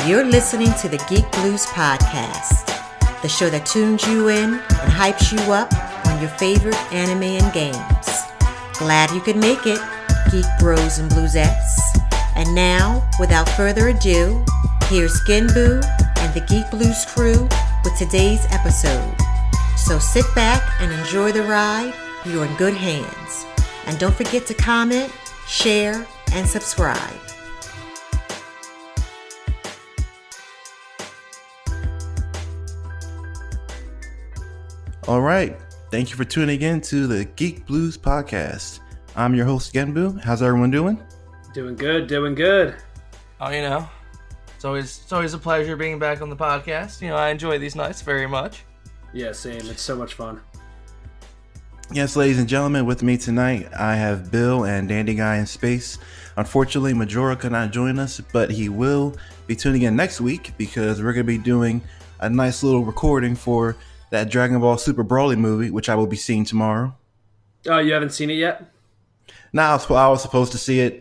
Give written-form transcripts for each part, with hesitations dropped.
You're listening to the Geek Blues Podcast, the show that tunes you in and hypes you up on your favorite anime and games. Glad you could make it, Geek Bros and Bluesettes. And now, without further ado, here's Genbu and the Geek Blues crew with today's episode. So sit back and enjoy the ride. You're in good hands. And don't forget to comment, share, and subscribe. All right. Thank you for tuning in to the Geek Blues Podcast. I'm your host, Genbu. How's everyone doing? Doing good, doing good. Oh, it's always a pleasure being back on the podcast. I enjoy these nights very much. Yeah, same. It's so much fun. Yes, ladies and gentlemen, with me tonight, I have Bill and Dandy Guy in space. Unfortunately, Majora could not join us, but he will be tuning in next week because we're going to be doing a nice little recording for that Dragon Ball Super Broly movie, which I will be seeing tomorrow. Oh, you haven't seen it yet? No, I was supposed to see it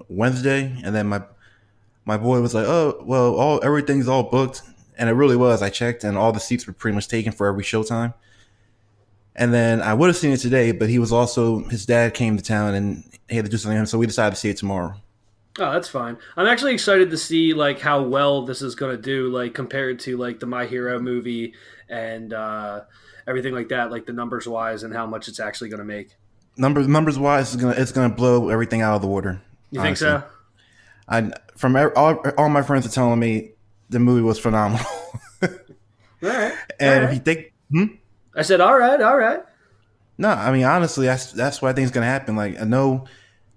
Wednesday, and then my boy was like, "Oh, well, everything's all booked," and it really was. I checked, and all the seats were pretty much taken for every showtime. And then I would have seen it today, but his dad came to town and he had to do something, so we decided to see it tomorrow. Oh, that's fine. I'm actually excited to see how well this is going to do, compared to the My Hero movie and everything like that, the numbers wise and how much it's actually going to make. Numbers wise, it's gonna blow everything out of the water. You honestly think so? All my friends are telling me the movie was phenomenal. All right. And if you think, I said, all right. No, I mean honestly, that's what I think is gonna happen.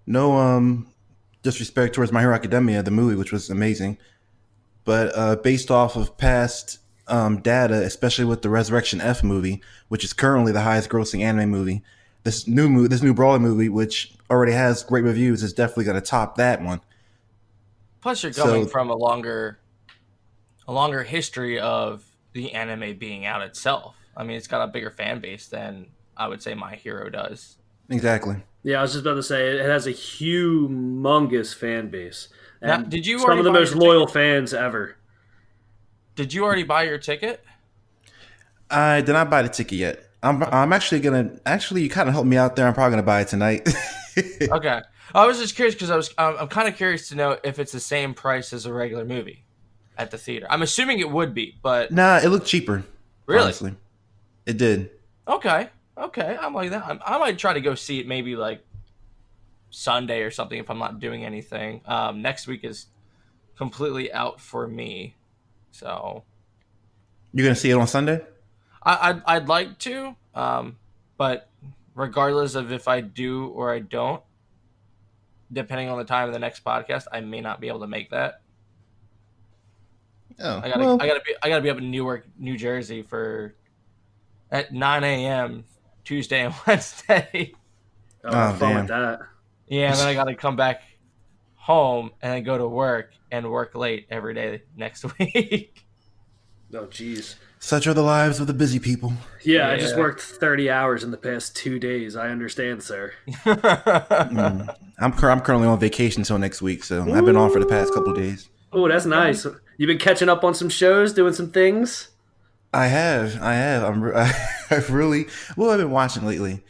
No disrespect towards My Hero Academia, the movie, which was amazing, but based off of past data, especially with the Resurrection F movie, which is currently the highest grossing anime movie, this new Broly movie, which already has great reviews, is definitely going to top that one. Plus, you're coming from a longer history of the anime being out itself. I mean, it's got a bigger fan base than I would say My Hero does. Exactly. Yeah, I was just about to say it has a humongous fan base. And now, did you some of the most loyal fans ever? Did you already buy your ticket? I did not buy the ticket yet. I'm actually you kind of helped me out there. I'm probably gonna buy it tonight. Okay. I was just curious because I'm kind of curious to know if it's the same price as a regular movie at the theater. I'm assuming it would be, but nah, it looked cheaper. Really? Honestly. It did. Okay. I'm like that. I might try to go see it maybe Sunday or something if I'm not doing anything. Next week is completely out for me, so You're gonna see it on Sunday? I'd like to, but regardless of if I do or I don't, depending on the time of the next podcast, I may not be able to make that. Oh, I gotta be up in Newark, New Jersey at 9 a.m. Tuesday and Wednesday. Oh, have fun with that. Yeah, and then I gotta come back home and then go to work and work late every day next week. Oh, jeez. Such are the lives of the busy people. Yeah, I just worked 30 hours in the past 2 days. I understand, sir. I'm currently on vacation until next week, so I've been on for the past couple of days. Oh, that's nice. You've been catching up on some shows, doing some things? I have. I've been watching lately.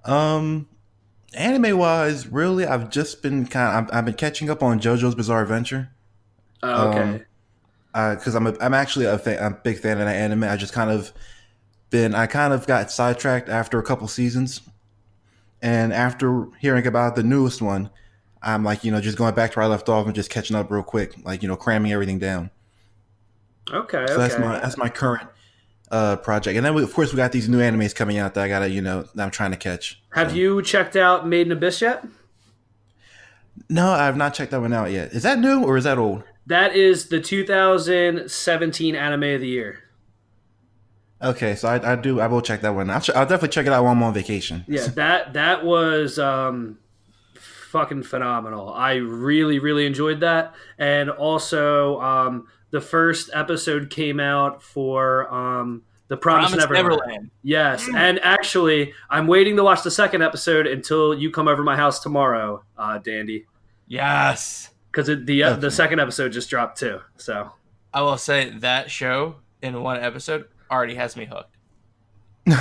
Anime wise, really, I've just been I've been catching up on JoJo's Bizarre Adventure. Oh, okay. Because I'm actually I'm a big fan of that anime. I kind of got sidetracked after a couple seasons, and after hearing about the newest one, I'm just going back to where I left off and just catching up real quick, cramming everything down. Okay. So that's my current project, and then of course we got these new animes coming out that I gotta that I'm trying to catch. Have you checked out Made in Abyss yet? No, I have not checked that one out yet. Is that new or is that old? That is the 2017 anime of the year. Okay, so I will check that one. I'll definitely check it out while I'm on vacation. Yeah, that was fucking phenomenal. I really, really enjoyed that. And also, the first episode came out for The Promised Neverland. Yes, and actually, I'm waiting to watch the second episode until you come over my house tomorrow, Dandy. Yes. because the second episode just dropped too. So I will say that show in one episode already has me hooked. All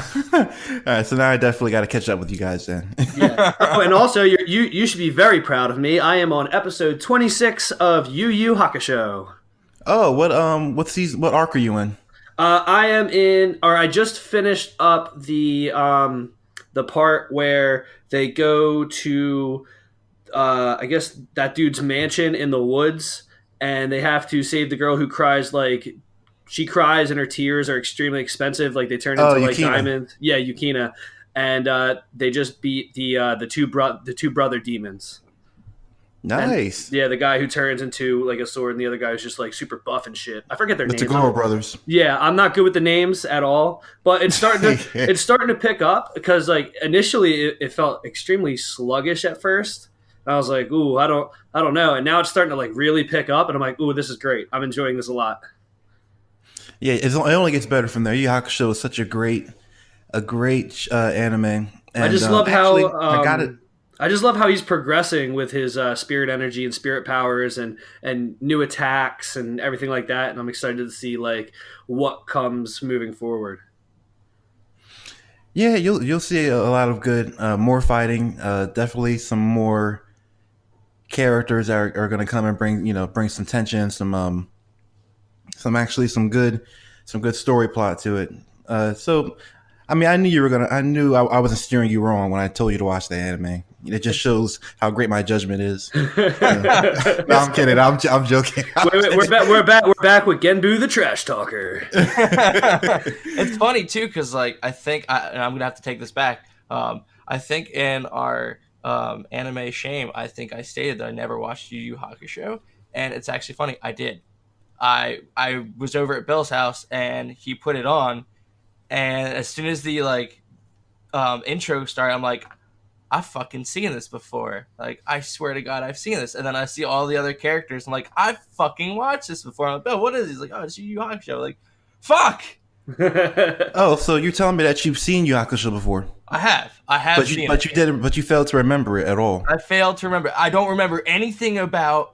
right, so now I definitely got to catch up with you guys then. yeah. Oh, and also you should be very proud of me. I am on episode 26 of Yu Yu Hakusho. Oh, what arc are you in? I am in, or I just finished up the part where they go to, I guess that dude's mansion in the woods, and they have to save the girl who cries like. She cries and her tears are extremely expensive. Like they turn into like diamonds. Yeah, Yukina, and they just beat the two brother demons. Nice. And, yeah, the guy who turns into like a sword, and the other guy who's just like super buff and shit. I forget their names. The Tagoro brothers. Yeah, I'm not good with the names at all, but it's starting to pick up because like initially it felt extremely sluggish at first. And I was like, ooh, I don't know, and now it's starting to like really pick up, and I'm like, ooh, this is great. I'm enjoying this a lot. Yeah, it only gets better from there. Yu Yu Hakusho is such a great anime. And, I just love how I got it. I just love how he's progressing with his spirit energy and spirit powers and new attacks and everything like that. And I'm excited to see like what comes moving forward. Yeah, you'll see a lot of good more fighting. Definitely some more characters are going to come and bring some tension, some good story plot to it. So, I mean, I knew I wasn't steering you wrong when I told you to watch the anime. It just shows how great my judgment is. No, I'm kidding. I'm joking. We're back with Genbu the trash talker. It's funny too, because like I think I'm gonna have to take this back. I think in our anime shame, I think I stated that I never watched Yu Yu Hakusho, and it's actually funny. I did. I was over at Bill's house and he put it on, and as soon as the intro started, I'm like, I've fucking seen this before. Like, I swear to God, I've seen this. And then I see all the other characters. I'm like, I've fucking watched this before. I'm like, Bill, what is it? He's like, oh, it's Yu Yu Hakusho. Like, fuck. Oh, so you're telling me that you've seen Yu Yu Hakusho before? I have. But you failed to remember it at all. I failed to remember. I don't remember anything about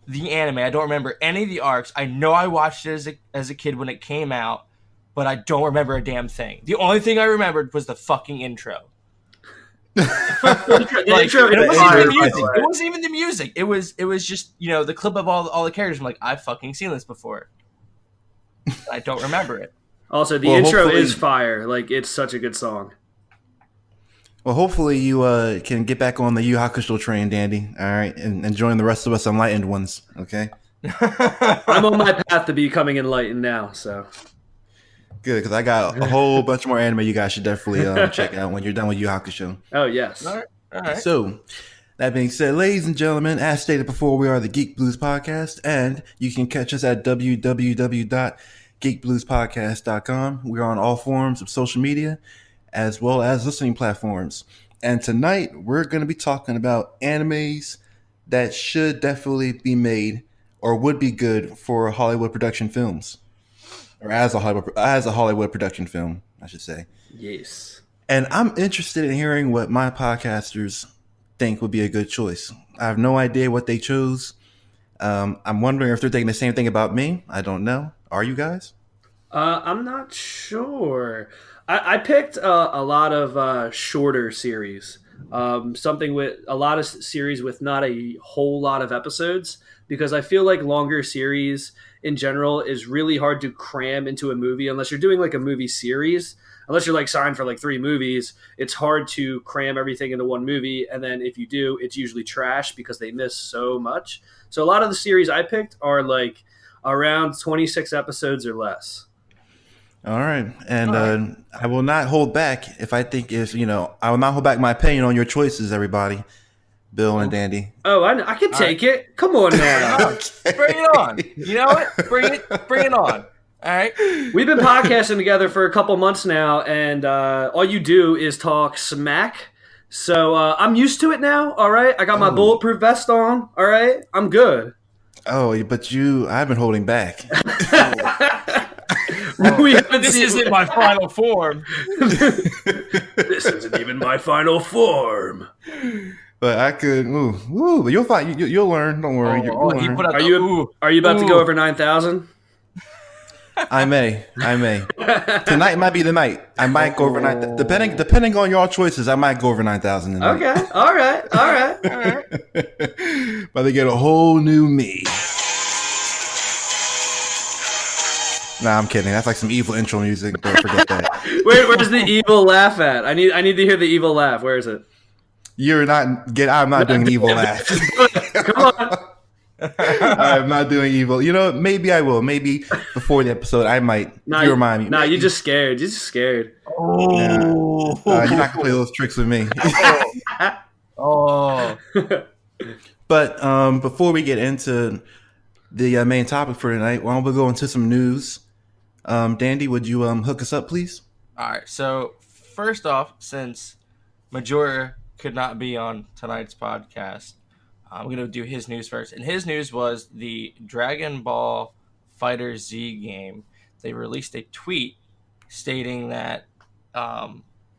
the anime. I don't remember any of the arcs. I know I watched it as a kid when it came out, but I don't remember a damn thing. The only thing I remembered was the fucking intro. It wasn't even the music. It was just, the clip of all the characters. I'm like, I've fucking seen this before. I don't remember it. Also, the intro is fire. Like, it's such a good song. Well, hopefully you can get back on the Yu Yu Hakusho train, Dandy. All right, and join the rest of us enlightened ones. Okay. I'm on my path to becoming enlightened now. So good, because I got a whole bunch more anime you guys should definitely check out when you're done with Yu Yu Hakusho. Oh yes. All right. So, that being said, ladies and gentlemen, as stated before, we are the Geek Blues Podcast, and you can catch us at www.geekbluespodcast.com. We're on all forms of social media, as well as listening platforms. And tonight, we're going to be talking about animes that should definitely be made or would be good for Hollywood production films. Or as a Hollywood production film, I should say. Yes. And I'm interested in hearing what my podcasters think would be a good choice. I have no idea what they chose. I'm wondering if they're thinking the same thing about me. I don't know. Are you guys? I'm not sure. I picked a lot of shorter series. Something with a lot of series with not a whole lot of episodes, because I feel like longer series in general is really hard to cram into a movie unless you're doing like a movie series. Unless you're like signed for like 3 movies, it's hard to cram everything into one movie. And then if you do, it's usually trash because they miss so much. So a lot of the series I picked are like around 26 episodes or less. All right. And I will not hold back I will not hold back my opinion on your choices, everybody. Bill and Dandy. Oh, I can take it. Come on now. Bring it on. You know what? Bring it on. All right. We've been podcasting together for a couple months now, and all you do is talk smack. So I'm used to it now. All right. I got my bulletproof vest on. All right. I'm good. Oh, but I've been holding back. This isn't my final form. This isn't even my final form. But I could. But you'll find. You'll learn. Don't worry. You'll He learn. put out Are the you ooh. are you about to Ooh. go over 9,000? I may. Tonight might be the night. I might go over 9,000. Depending on your choices, I might go over 9,000 tonight. Okay. All right. But they get a whole new me. Nah, I'm kidding. That's like some evil intro music. Don't forget that. Where's the evil laugh at? I need to hear the evil laugh. Where is it? I'm not doing an evil laugh. Come on. I'm not doing evil. You know, maybe I will. Maybe before the episode, I might. You remind me. Nah, you're just scared. You're just scared. Oh. You're not gonna play those tricks with me. Oh. But before we get into the main topic for tonight, why don't we go into some news? Dandy, would you hook us up, please? All right. So first off, since Majora could not be on tonight's podcast, I'm going to do his news first. And his news was the Dragon Ball Fighter Z game. They released a tweet stating that a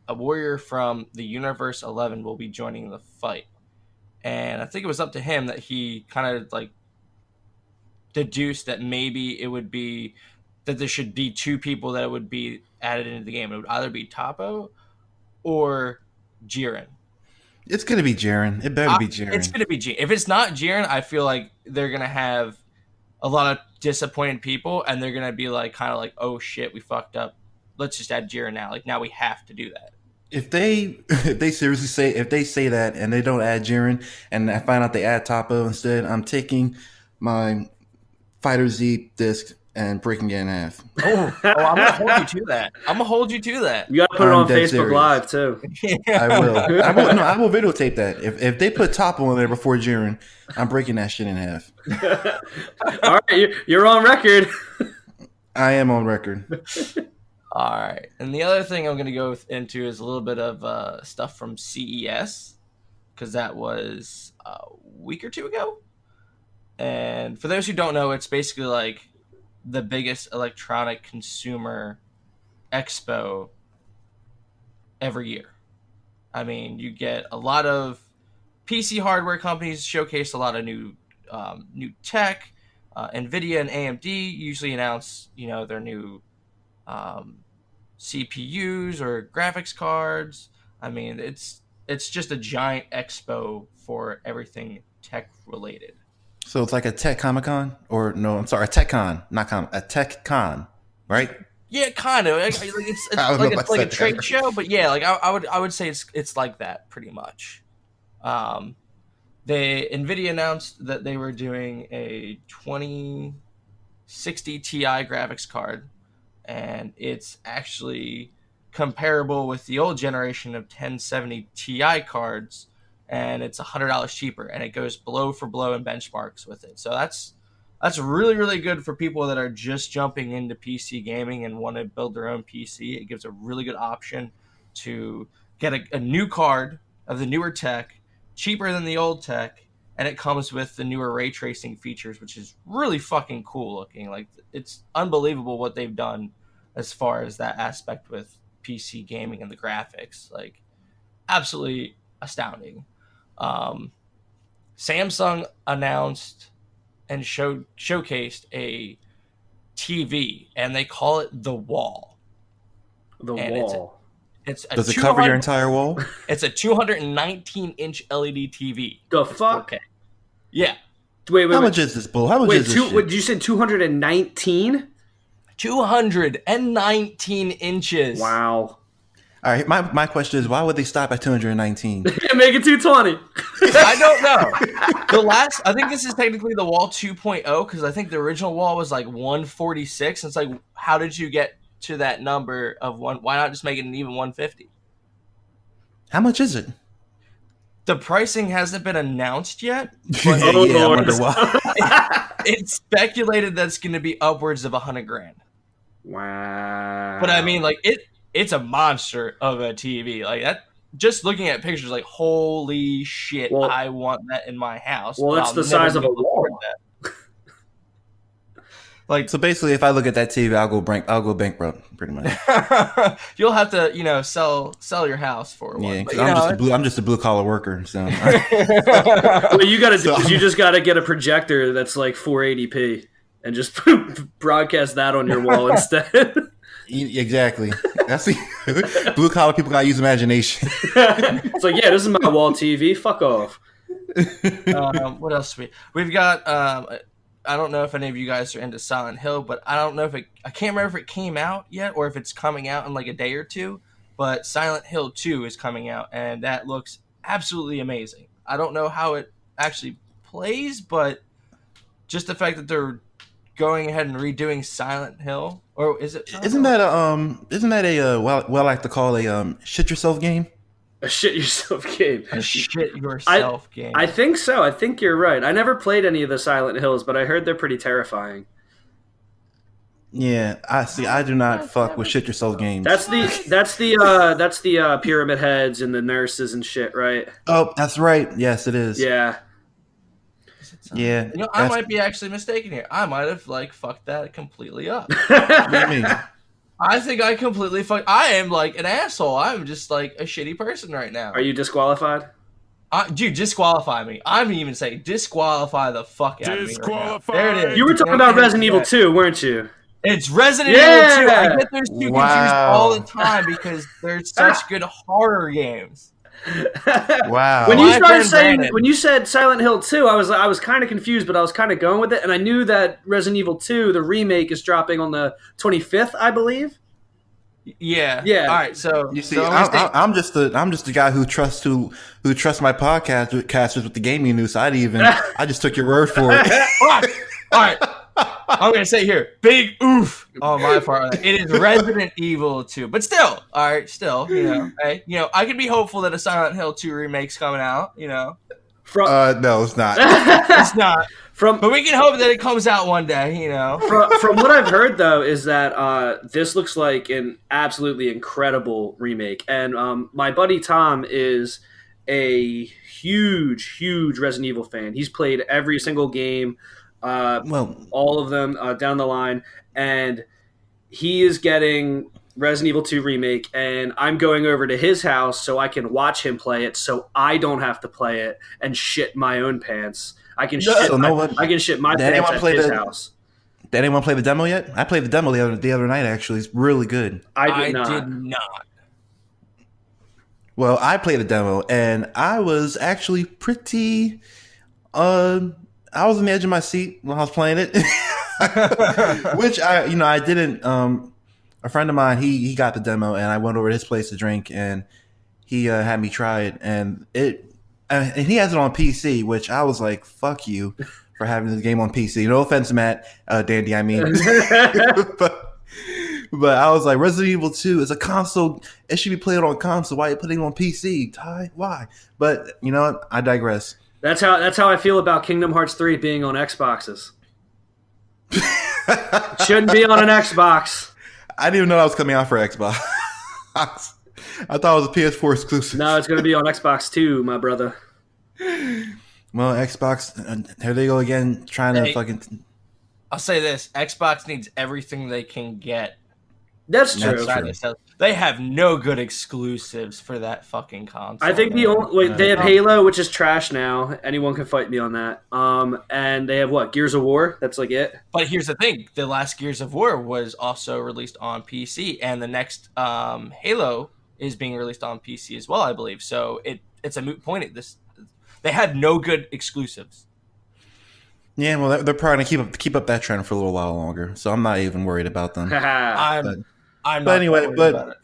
warrior from the Universe 11 will be joining the fight. And I think it was up to him that he kind of like deduced that maybe it would be that there should be two people that would be added into the game. It would either be Toppo or Jiren. It's gonna be Jiren. It better be Jiren. It's gonna be Jiren. If it's not Jiren, I feel like they're gonna have a lot of disappointed people, and they're gonna be like, kind of like, "Oh shit, we fucked up. Let's just add Jiren now. Like now we have to do that." If they seriously say that and they don't add Jiren, and I find out they add Toppo instead, I'm taking my Fighter Z disc and breaking it in half. Oh, I'm gonna hold you to that. You got to put it I'm on dead Facebook serious. Live too. I will. I will videotape that. If they put Toppo in there before Jiren, I'm breaking that shit in half. All right, you're on record. I am on record. All right, and the other thing I'm gonna go into is a little bit of stuff from CES, because that was a week or two ago. And for those who don't know, it's basically like the biggest electronic consumer expo every year. I mean, you get a lot of PC hardware companies showcase a lot of new tech. Nvidia and AMD usually announce, their new CPUs or graphics cards. I mean, it's just a giant expo for everything tech related. So it's like a Tech Comic Con, or no? I'm sorry, a Tech Con, not Con, a Tech Con, right? Yeah, kind of. It's like a trade show, but yeah, like I would say it's like that pretty much. Nvidia announced that they were doing a 2060 Ti graphics card, and it's actually comparable with the old generation of 1070 Ti cards, and it's $100 cheaper, and it goes blow for blow in benchmarks with it. So that's really, really good for people that are just jumping into PC gaming and want to build their own PC. It gives a really good option to get a new card of the newer tech, cheaper than the old tech, and it comes with the newer ray tracing features, which is really fucking cool looking. Like, it's unbelievable what they've done as far as that aspect with PC gaming and the graphics. Like, absolutely astounding. Samsung announced and showcased a TV, and they call it the Wall. The And Wall. Does it cover your entire wall? It's a 219-inch LED TV. The fuck? Okay. Yeah. Wait. How much is this, bull? How much is this shit? Wait, you said 219? 219 inches. Wow. All right, my question is, why would they stop at 219? Make it 220. I don't know. I think this is technically the Wall 2.0, because I think the original Wall was like 146. And it's like, how did you get to that number of one? Why not just make it an even 150? How much is it? The pricing hasn't been announced yet. Yeah, I Lord. wonder why. It's speculated that's going to be upwards of $100,000. Wow. But I mean, like, it's a monster of a TV. Like, that. Just looking at pictures, like, holy shit, Well, I want that in my house. well, it's I'll the never size of be a able to afford wall. that. Like, So basically, if I look at that TV, I'll go bankrupt, pretty much. you'll have to, sell your house for one. Yeah, But, because I'm just a blue collar worker. So Well, you got to So- you just got to get a projector that's like 480p and just broadcast that on your wall instead. exactly. That's the blue collar people gotta use imagination. It's like, yeah, this is my wall TV. Fuck off. What else we've got? I don't know if any of you guys are into Silent Hill, but I don't know if I can't remember if it came out yet or if it's coming out in like a day or two. But Silent Hill 2 is coming out, and that looks absolutely amazing. I don't know how it actually plays, but just the fact that they're going ahead and redoing Silent Hill, or is it? Isn't that a what I like to call a shit yourself game? A shit yourself game. a shit yourself game? I think so. I think you're right. I never played any of the Silent Hills, but I heard they're pretty terrifying. Yeah, I do not fuck with shit yourself games. That's the pyramid heads and the nurses and shit, right? Oh, that's right. Yes, it is. Yeah. Yeah. I might be actually mistaken here. I might have fucked that completely up. What do you mean? I think I completely fucked. I am like an asshole. I'm just like a shitty person right now. Are you disqualified? Dude, disqualify me. I'm even saying disqualify the fuck out of me. Disqualify. Right now. There it is. You were talking about Resident Evil 2, weren't you? It's Resident Yeah! Evil 2. I get those two confused Wow. all the time because they're such good horror games. Wow. When you My started friend saying, Brandon. when you said Silent Hill 2, I was kind of confused, but I was kind of going with it, and I knew that Resident Evil 2, the remake, is dropping on the 25th, I believe. Yeah. Yeah. All right. So You see, so I'm gonna I'm just the guy who trusts my podcasters with the gaming news. So I just took your word for it. All right. I'm gonna say here, big oof on my part. It is Resident Evil 2, but still, all right, still, hey, I can be hopeful that a Silent Hill 2 remake's coming out. From No, it's not. It's not, from but we can hope that it comes out one day. from what I've heard, though, is that this looks like an absolutely incredible remake. And my buddy Tom is a huge Resident Evil fan. He's played every single game, Well, all of them down the line, and he is getting Resident Evil 2 remake, and I'm going over to his house so I can watch him play it, so I don't have to play it and shit my own pants. I can shit. So know what? I can shit my Did pants anyone at play his the- house. did anyone play the demo yet? I played the demo the other night. Actually, it's really good. I did not. did not. Well, I played the demo, and I was actually pretty. I was on the edge of my seat when I was playing it, which I didn't. A friend of mine, he got the demo, and I went over to his place to drink, and he had me try it, and he has it on PC, which I was like, "Fuck you." For having this game on PC. No offense, Matt, Dandy, I mean. but I was like, Resident Evil 2 is a console. It should be played on console. Why are you putting it on PC? Ty, why? But you know what? I digress. That's how I feel about Kingdom Hearts 3 being on Xboxes. Shouldn't be on an Xbox. I didn't even know that was coming out for Xbox. I thought it was a PS4 exclusive. No, it's going to be on Xbox too, my brother. Well, Xbox, here they go again, trying to Hey. fucking. I'll say this: Xbox needs everything they can get. That's true. That's true. So they have no good exclusives for that fucking console. I think the man. only they have Halo, which is trash now. Anyone can fight me on that. And they have what? Gears of War. That's like it. But here's the thing: the last Gears of War was also released on PC, and the next Halo is being released on PC as well, I believe. So it's a moot point at this. They had no good exclusives. Yeah, well, they're probably gonna keep up that trend for a little while longer. So I'm not even worried about them. I'm But not anyway, worried but- about it.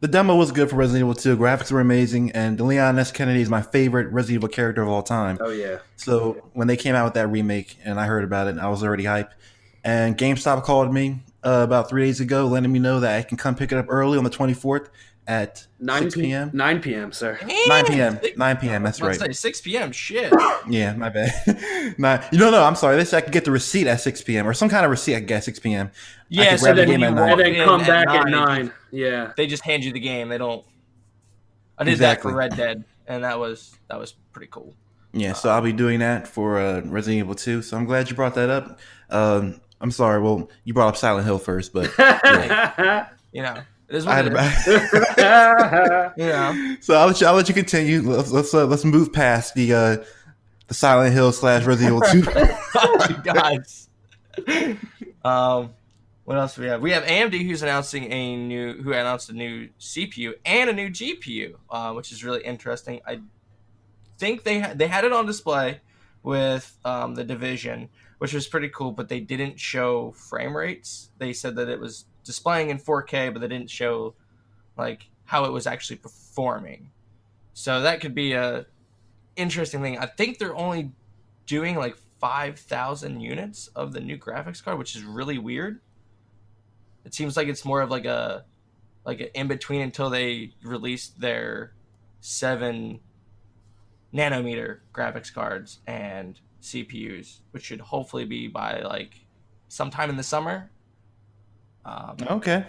The demo was good for Resident Evil 2. Graphics were amazing, and Leon S. Kennedy is my favorite Resident Evil character of all time. Oh yeah. So when they came out with that remake, and I heard about it, I was already hyped. And GameStop called me about 3 days ago, letting me know that I can come pick it up early on the 24th at 6 p.m. 9 p.m. Sir. 9 p.m. 9 p.m. That's I was right. about to say 6 p.m. Shit. Yeah, my bad. No, I'm sorry. They said I could get the receipt at 6 p.m. or some kind of receipt I could get at 6 p.m. Yeah, could so grab the then game you at walk 9. And then in come back at 9. 9. Yeah. They just hand you the game. They don't. I did Exactly. that for Red Dead, and that was pretty cool. Yeah, so I'll be doing that for Resident Evil 2. So I'm glad you brought that up. I'm sorry. Well, you brought up Silent Hill first, but yeah. You know, it is I what had it is. to. You know, So I'll let you continue. Let's move past the Silent Hill / Resident Evil 2. oh my god. What else do we have? We have AMD who announced a new CPU and a new GPU, which is really interesting. I think they had it on display with the Division, which was pretty cool, but they didn't show frame rates. They said that it was displaying in 4K, but they didn't show like how it was actually performing. So that could be a interesting thing. I think they're only doing like 5,000 units of the new graphics card, which is really weird. It seems like it's more of like an in between until they release their 7 nanometer graphics cards and CPUs, which should hopefully be by like sometime in the summer. Okay.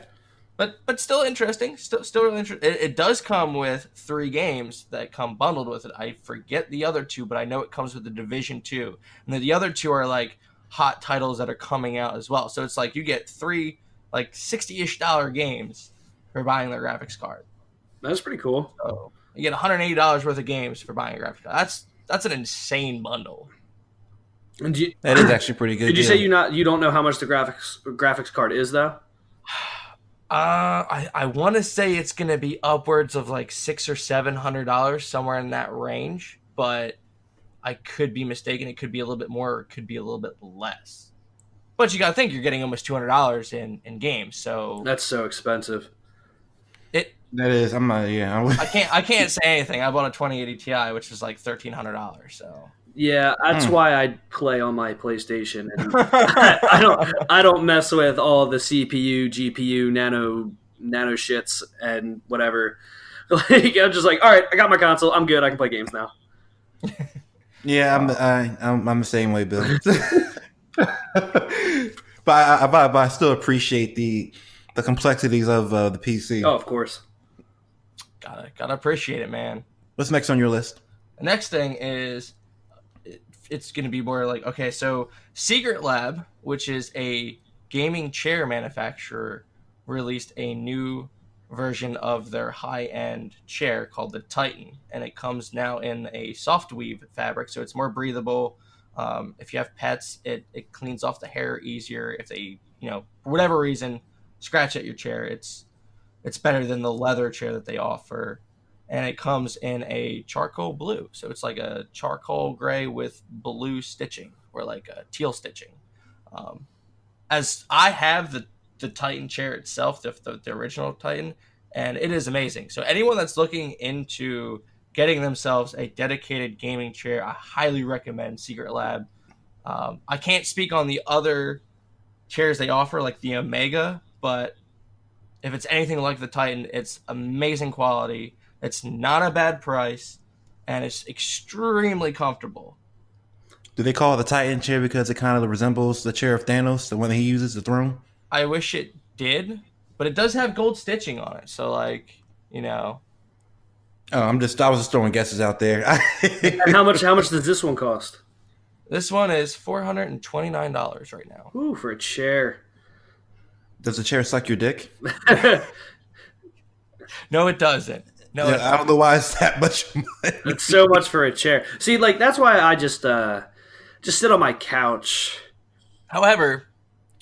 But still interesting. Still really interesting. It does come with 3 games that come bundled with it. I forget the other 2, but I know it comes with the Division 2. And then the other 2 are like hot titles that are coming out as well. So it's like you get 3 like $60-ish games for buying their graphics card. That's pretty cool. So you get $180 worth of games for buying a graphics card. That's an insane bundle. And That is actually pretty good. Did you deal. say you don't know how much the graphics card is though? I want to say it's gonna be upwards of like $600 or $700, somewhere in that range, but I could be mistaken. It could be a little bit more, or it could be a little bit less. But you gotta think you're getting almost $200 in games, so That's so expensive. That is. I'm not. Yeah. I can't say anything. I bought a 2080 Ti, which was like $1,300. So Yeah, that's why I play on my PlayStation. And I don't mess with all the CPU, GPU, nano shits and whatever. Like I'm just like, all right, I got my console. I'm good. I can play games now. Yeah, I'm the same way, Bill. but I still appreciate the complexities of the PC. Oh, of course. gotta appreciate it, man. What's next on your list? The next thing is it's going to be more like, okay, so Secret Lab, which is a gaming chair manufacturer, released a new version of their high-end chair called the Titan, and it comes now in a soft weave fabric, so it's more breathable. If you have pets, it cleans off the hair easier. If they, for whatever reason, scratch at your chair, it's better than the leather chair that they offer. And it comes in a charcoal blue. So it's like a charcoal gray with blue stitching, or like a teal stitching. As I have the Titan chair itself, the original Titan, and it is amazing. So anyone that's looking into getting themselves a dedicated gaming chair, I highly recommend Secret Lab. I can't speak on the other chairs they offer, like the Omega, but if it's anything like the Titan, it's amazing quality. It's not a bad price, and it's extremely comfortable. Do they call it the Titan chair because it kind of resembles the chair of Thanos, the one that he uses, the throne? I wish it did, but it does have gold stitching on it. So, Oh, I was just throwing guesses out there. And how much does this one cost? This one is $429 right now. Ooh, for a chair. Does the chair suck your dick? No, it doesn't. No, Yeah, I don't know why it's that much money. It's so much for a chair. See, that's why I just sit on my couch. However,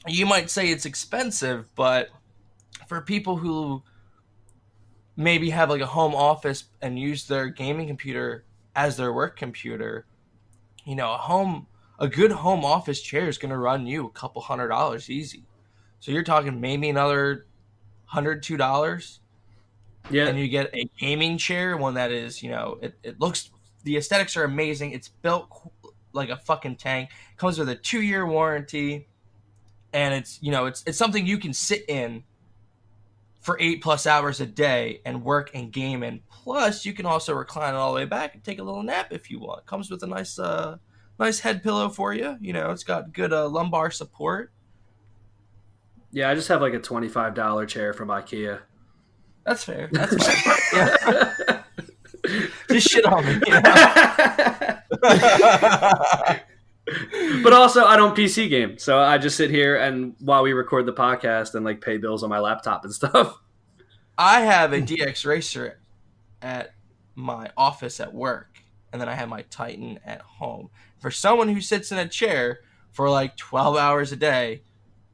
you might say it's expensive, but for people who maybe have like a home office and use their gaming computer as their work computer, a good home office chair is going to run you a couple $100 easy. So you're talking maybe another $102. Yeah. And you get a gaming chair, one that is, it looks, the aesthetics are amazing. It's built like a fucking tank. Comes with a 2-year warranty. And it's something you can sit in for 8+ hours a day and work and game in. Plus, you can also recline all the way back and take a little nap if you want. It comes with a nice head pillow for you. It's got good lumbar support. Yeah, I just have like a $25 chair from IKEA. That's fair. That's fine. Yeah. Just shit on me. But also, I don't PC game, so I just sit here and while we record the podcast and like pay bills on my laptop and stuff. I have a DX Racer at my office at work, and then I have my Titan at home. For someone who sits in a chair for like 12 hours a day,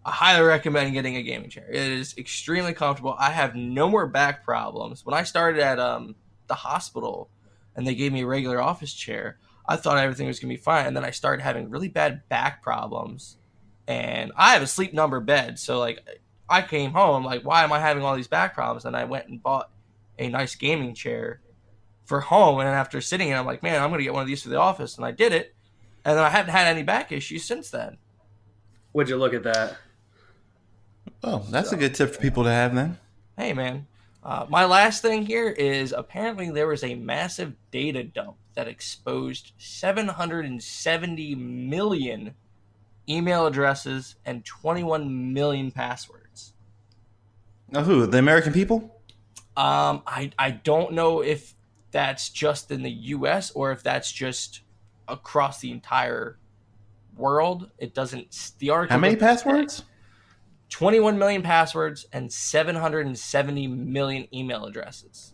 I highly recommend getting a gaming chair. It is extremely comfortable. I have no more back problems. When I started at the hospital and they gave me a regular office chair, I thought everything was going to be fine. And then I started having really bad back problems. And I have a sleep number bed. So, like, I came home, like, why am I having all these back problems? And I went and bought a nice gaming chair for home. And then after sitting in it, I'm like, man, I'm going to get one of these for the office. And I did it. And then I haven't had any back issues since then. Would you look at that? Oh, that's a good tip for people to have then. Hey, man. My last thing here is apparently there was a massive data dump that exposed 770 million email addresses and 21 million passwords. Now, who? The American people? I don't know if that's just in the U.S. or if that's just across the entire world. It doesn't. The article. How many passwords? 21 million passwords and 770 million email addresses.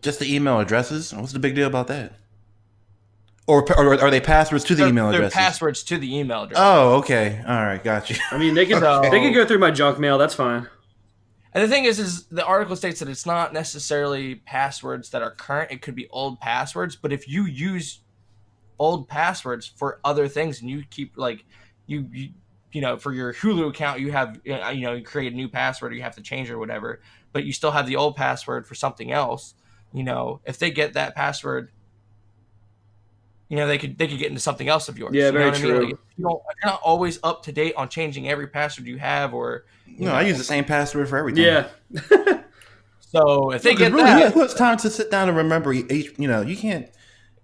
Just the email addresses? What's the big deal about that? Or are they passwords to the email addresses? They're passwords to the email address. Oh, okay. All right, got you. I mean, they can go through my junk mail. That's fine. And the thing is the article states that it's not necessarily passwords that are current. It could be old passwords. But if you use old passwords for other things and you keep like you know, for your Hulu account, you have, you create a new password or you have to change it or whatever, but you still have the old password for something else. You know, if they get that password, you know, they could get into something else of yours. Yeah, very know what true. I mean? Like, if you're not always up to date on changing every password you have, or No, I use the same password for everything. Yeah. So if they get really, that, who has time to sit down and remember each? You know, you can't.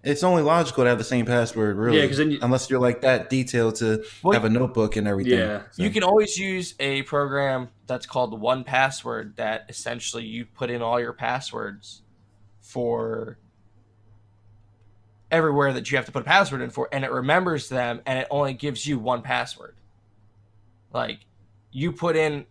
It's only logical to have the same password, really. Yeah, 'cause then unless you're like that detailed to have a notebook and everything. Yeah. So. you can always use a program that's called 1Password that essentially you put in all your passwords for everywhere that you have to put a password in for, and it remembers them, and it only gives you one password. Like, you put in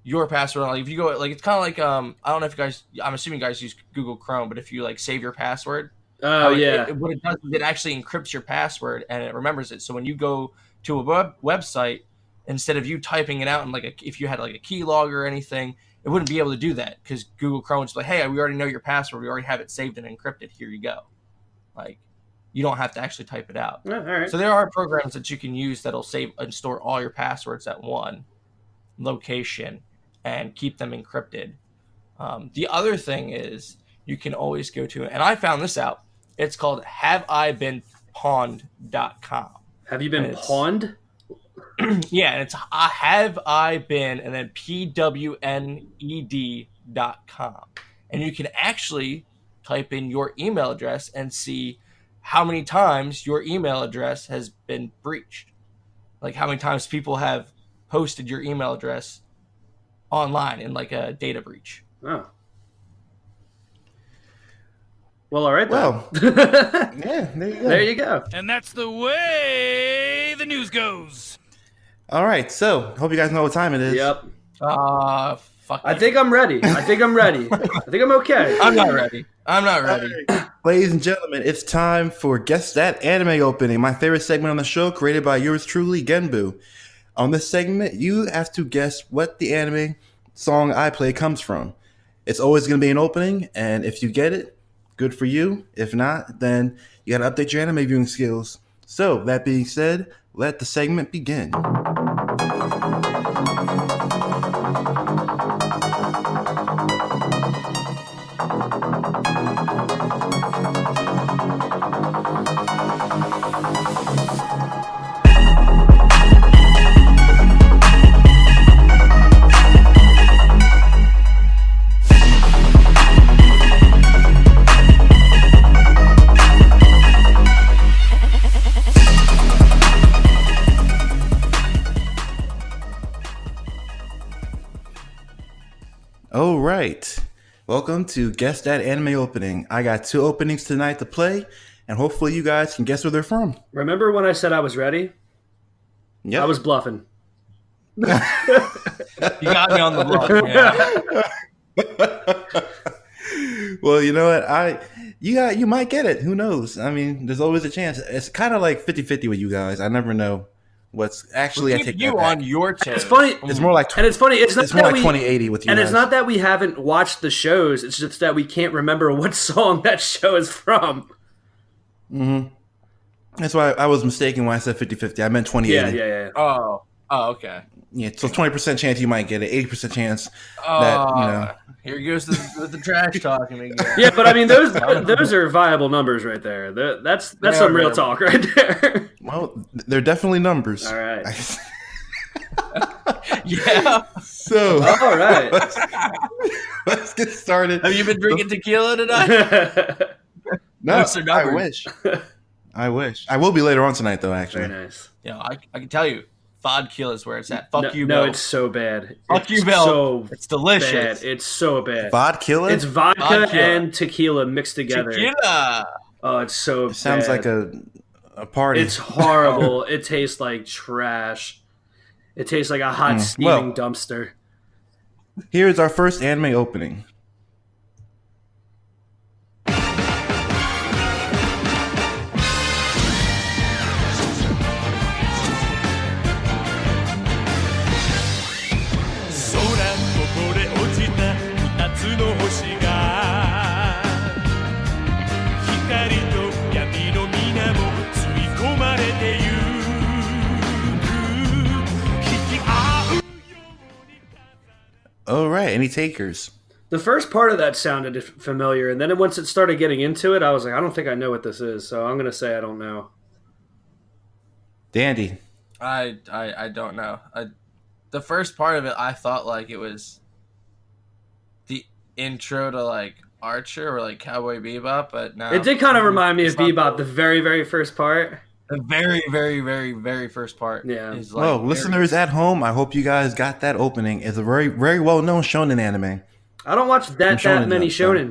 your password, like if you go, like, it's kind of like, I don't know if you guys, I'm assuming you guys use Google Chrome, but if you like save your password, Oh, yeah. what it does is it actually encrypts your password and it remembers it. So when you go to a website, instead of you typing it out and like if you had like a keylogger or anything, it wouldn't be able to do that because Google Chrome is like, hey, we already know your password. We already have it saved and encrypted. Here you go. Like, you don't have to actually type it out. All right. So there are programs that you can use that'll save and store all your passwords at one location and keep them encrypted. The other thing is you can always go to, and I found this out, it's called haveibeenpawned.com. Have you been pawned? Yeah, and it's have I been and then pwned.com. And you can actually type in your email address and see how many times your email address has been breached. Like how many times people have posted your email address online in like a data breach. Oh. Well, all right then. Well, yeah, there you go. There you go. And that's the way the news goes. All right, so hope you guys know what time it is. Yep. Fuck. I think I'm ready. I think I'm okay. I'm not ready. Ladies and gentlemen, it's time for Guess That Anime Opening, my favorite segment on the show, created by yours truly, Genbu. On this segment, you have to guess what the anime song I play comes from. It's always going to be an opening, and if you get it, good for you. If not, then you got to update your anime viewing skills. So, that being said, let the segment begin. All right. Welcome to Guess That Anime Opening. I got two openings tonight to play, and hopefully you guys can guess where they're from. Remember when I said I was ready? Yeah, I was bluffing. You got me on the block. Yeah. Well, you know what? You might get it. Who knows? I mean, there's always a chance. It's kind of like 50-50 with you guys. I never know what's actually. I Keep take you that back. on your toes. It's funny. It's more like And it's funny. It's not it's more that like we, 2080 with you and guys. it's not that we haven't watched the shows. It's just that we can't remember what song that show is from. That's why I was mistaken when I said 50-50. I meant 2080. Yeah. Oh, okay. Yeah, so 20% chance you might get it, 80% chance that Here goes the trash talking again. Yeah, but I mean those are viable numbers right there. That's some real talk right there. Well, they're definitely numbers. All right. Yeah. So, All right. let's get started. Have you been drinking tequila tonight? No, What's their I number? wish. I wish. I will be later on tonight, though. Actually, Very nice. Yeah, I can tell you, vodka is where it's at. Fuck you, No, Bill. it's so bad. Fuck It's you, Bill. So It's delicious. bad. It's so bad. vodka. It's vodka Vodka. and tequila mixed together. Tequila. Oh, it's so It sounds bad. like a party. It's horrible. It tastes like trash. It tastes like a hot steaming dumpster. Here's our first anime opening. All right, any takers? The first part of that sounded familiar, and then once it started getting into it, I was like, I don't think I know what this is, so I'm going to say I don't know. Dandy. I don't know. The first part of it, I thought like it was the intro to like Archer or like Cowboy Bebop, but no. It did kind of remind me of It's not Bebop, the very, very first part. The very, very, very, very first part. Yeah. Is like Well, very- listeners at home, I hope you guys got that opening. It's a very, very well-known shonen anime. I don't watch that shonen many jump, so.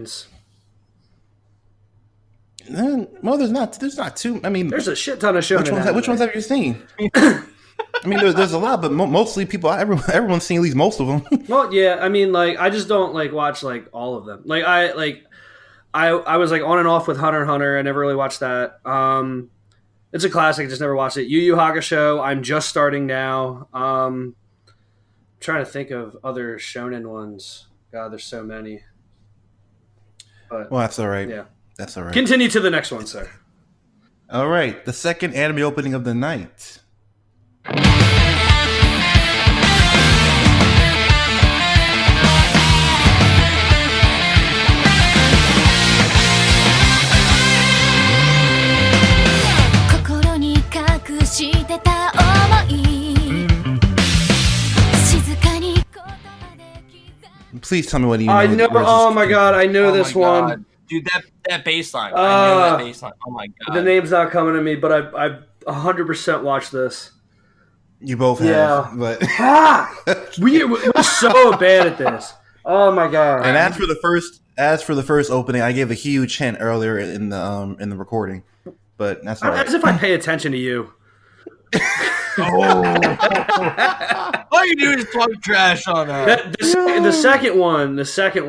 shonens. Well, there's not too. I mean, There's a shit ton of shonen. which ones have you seen? I mean, there's a lot, but mostly people. Everyone's seen at least most of them. Well, yeah, I mean, like, I just don't like watch like all of them. Like, I was like on and off with Hunter x Hunter. I never really watched that. It's a classic. I just never watched it. Yu Yu Hakusho. I'm just starting now. Trying to think of other shonen ones. God, there's so many. But Well, that's all right. yeah, That's all right. continue to the next one, sir. All right, the second anime opening of the night. Please tell me what you know. I know. Oh my god, I know Oh this my one. God. Dude, that bass line. I know that bass line. Oh my god. The name's not coming to me, but I've 100% watched this. You both Yeah. have, but Ah, we're so bad at this. Oh my god. and as for the first opening, I gave a huge hint earlier in the recording, but that's all right. As if I pay attention to you. All you do is talk trash on that. The second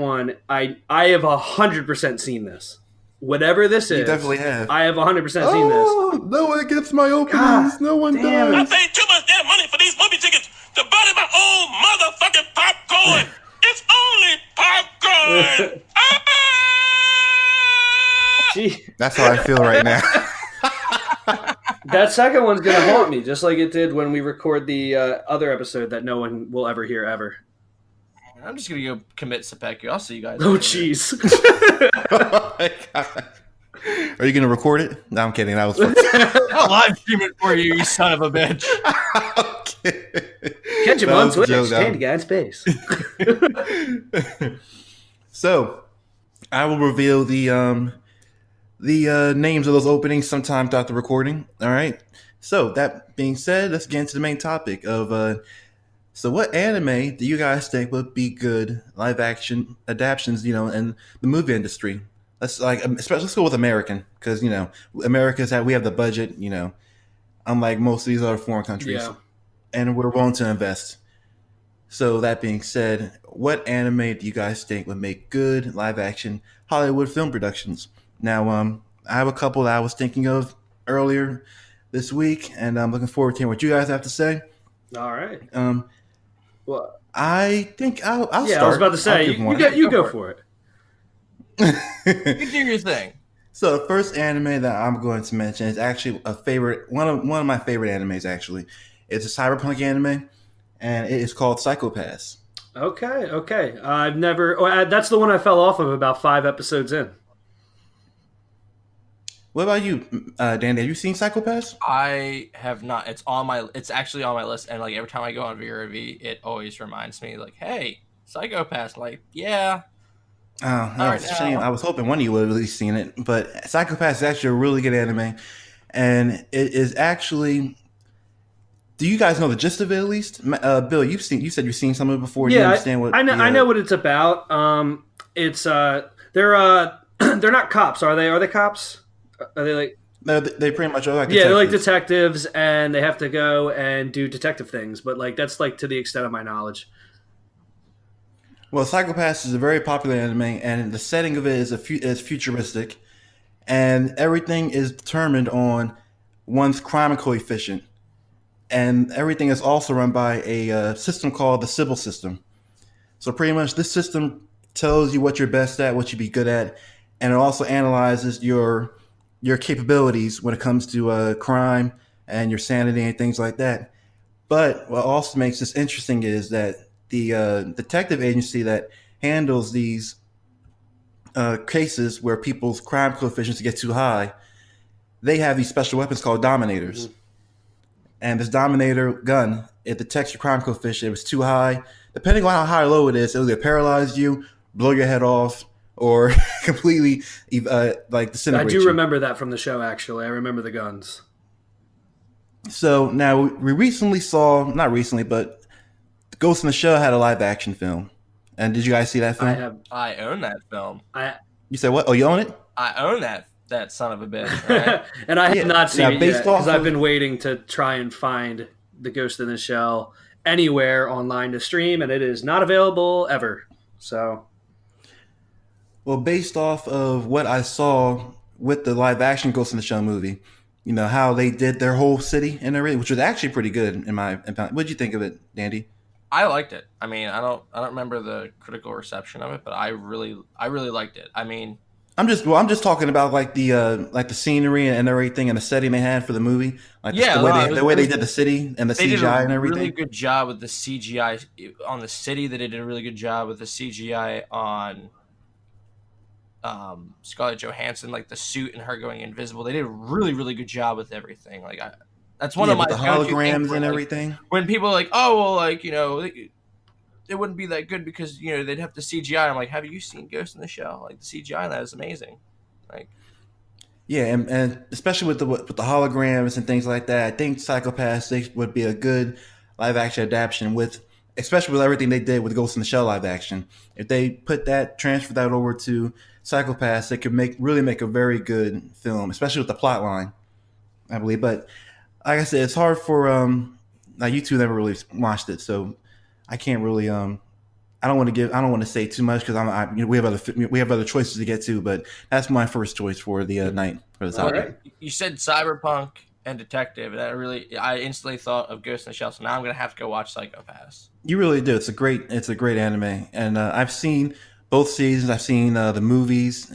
one, I have 100% seen this. Whatever this is, You definitely have. I have 100% seen this. Oh, no one gets my openings. God no one damn I does. paid too much damn money for these movie tickets to buy my own motherfucking popcorn. It's only popcorn. Gee, That's how I feel right now. that second one's gonna haunt me, just like it did when we record the other episode that no one will ever hear ever. I'm just gonna go commit seppuku. I'll see you guys. Oh, later. jeez. Oh my God. Are you gonna record it? No, I'm kidding. That was fun. I'll live stream it for you, you son of a bitch. Catch him That on was a Twitch. joke, that Candy Guy in Space. So, I will reveal the names of those openings sometime throughout the recording. All right. So that being said, let's get into the main topic of. So, what anime do you guys think would be good live action adaptations? In the movie industry. let's go with American, because America's we have the budget. Unlike most of these other foreign countries, Yeah. and we're willing to invest. So that being said, what anime do you guys think would make good live action Hollywood film productions? Now, I have a couple that I was thinking of earlier this week, and I'm looking forward to hearing what you guys have to say. All right. Well, I think I'll yeah, start. I was about to say, I'll give one. you go for it. You do your thing. So the first anime that I'm going to mention is actually a favorite, one of my favorite animes. Actually, it's a cyberpunk anime, and it is called Psycho-Pass. Okay. I've never. That's the one I fell off of about 5 episodes in. What about you, Danny? Have you seen Psycho-Pass? I have not. It's actually on my list, and like every time I go on VRV, it always reminds me, like, hey, Psycho-Pass. Like, yeah. Oh, no, All it's a right, shame. now. I was hoping one of you would have at least seen it. But Psycho-Pass is actually a really good anime, and it is actually. Do you guys know the gist of it at least? Bill, you said you've seen some of it before. Do you Yeah, understand what? I know what it's about. It's they're they're not cops, are they? Are they cops? Are they like? They pretty much are like Yeah, they're like detectives. detectives, and they have to go and do detective things. But like that's like to the extent of my knowledge. Well, Psycho-Pass is a very popular anime, and the setting of it is futuristic, and everything is determined on one's crime coefficient, and everything is also run by a system called the Sybil system. So pretty much, this system tells you what you're best at, what you'd be good at, and it also analyzes your capabilities when it comes to crime and your sanity and things like that. But what also makes this interesting is that the detective agency that handles these cases where people's crime coefficients get too high, they have these special weapons called Dominators. Mm-hmm. And this Dominator gun, it detects your crime coefficient. If it's too high, depending on how high or low it is, it'll either paralyze you, blow your head off, or completely like disintegrate I do you. remember that from the show. Actually, I remember the guns. So now we recently saw, not recently, but Ghost in the Shell had a live action film. And did you guys see that film? I own that film. You said what? Oh, you own it? I own that son of a bitch. Right? And I have not seen it yet because I've of... been waiting to try and find the Ghost in the Shell anywhere online to stream, and it is not available ever. So, well, based off of what I saw with the live action Ghost in the Shell movie, how they did their whole city and everything, which was actually pretty good in my opinion. What did you think of it, Dandy? I liked it. I mean, I don't remember the critical reception of it, but I really liked it. I mean, I'm just talking about like the scenery and everything and the setting they had for the movie. Like the way they did the city and the CGI and everything. They did a really good job with the CGI on the city. They did a really good job with the CGI on Scarlett Johansson, like the suit and her going invisible. They did a really, really good job with everything. Like that's one of my the holograms and everything. When people are like, oh well, like it wouldn't be that good because they'd have to CGI. I'm like, have you seen Ghost in the Shell? Like the CGI on that is amazing. Like, yeah, and especially with the holograms and things like that, I think Psycho-Pass would be a good live action adaptation especially with everything they did with Ghost in the Shell live action. If they transfer that over to Psycho-Pass, they could really make a very good film, especially with the plot line, I believe. But like I said, it's hard for you two never really watched it, so I can't really I don't want to say too much because we have other choices to get to, but that's my first choice for the night for the topic. Right. You said cyberpunk and detective, and I instantly thought of Ghost in the Shell. So now I'm gonna have to go watch Psycho-Pass. You really do. It's a great anime, and I've seen both seasons. I've seen the movies.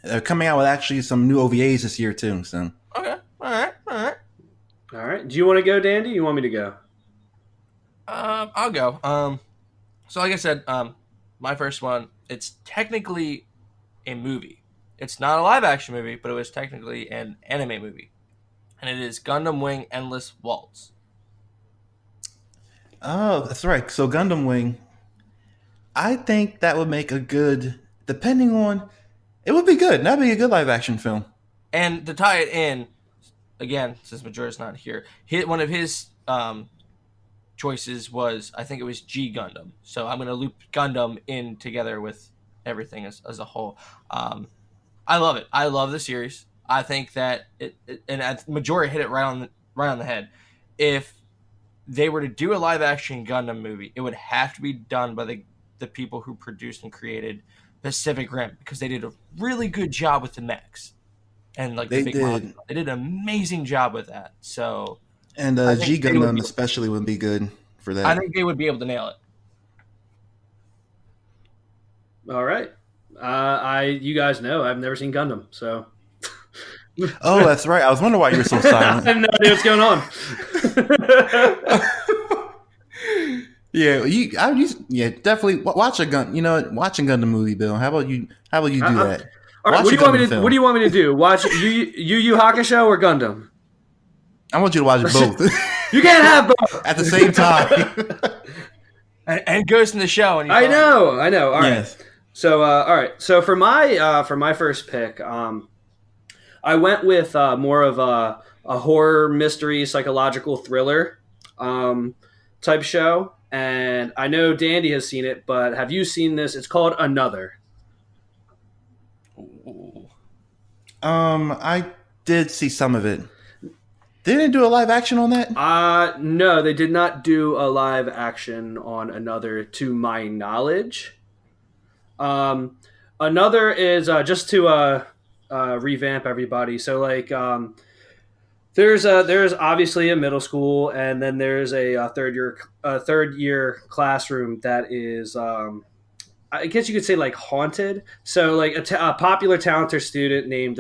They're coming out with actually some new OVAs this year too. So okay, all right. Do you want to go, Dandy? You want me to go? I'll go. So like I said, my first one, it's technically a movie. It's not a live action movie, but it was technically an anime movie. And it is Gundam Wing Endless Waltz. Oh, that's right. So Gundam Wing, I think that would make a good, it would be good. That'd be a good live action film. And to tie it in, again, since Majora's not here, one of his choices was, I think it was G Gundam. So I'm going to loop Gundam in together with everything as a whole. I love it. I love the series. I think that Majora hit it right on the head. If they were to do a live action Gundam movie, it would have to be done by the people who produced and created Pacific Rim, because they did a really good job with the mechs and like They the big did. models. They did an amazing job with that. So And I think G they would Gundam be- especially would be good for that. I think they would be able to nail it. All right. You guys know I've never seen Gundam, so Oh, that's right. I was wondering why you were so I silent. have no idea what's going on. Yeah, definitely watch a gun. You know, what? Watch a Gundam movie, Bill. How about you? How about you do that? All right, Watch a Gundam film. what do you want me to do? Watch Yu Hakusho or Gundam? I want you to watch both You can't have both. at the same time. And Ghost in the Shell. And I know. All right. Yes. So, all right. So for my first pick, I went with more of a horror mystery psychological thriller type show, and I know Dandy has seen it, but have you seen this? It's called Another. I did see some of it. They didn't do a live action on that. No, they did not do a live action on Another, to my knowledge. Another is just to revamp everybody. So like, there's obviously a middle school, and then there's a third year classroom that is, I guess you could say like haunted. So like a popular talented student named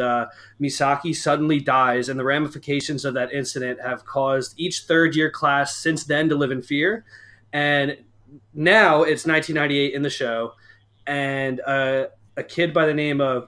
Misaki suddenly dies, and the ramifications of that incident have caused each third year class since then to live in fear. And now it's 1998 in the show, and a kid by the name of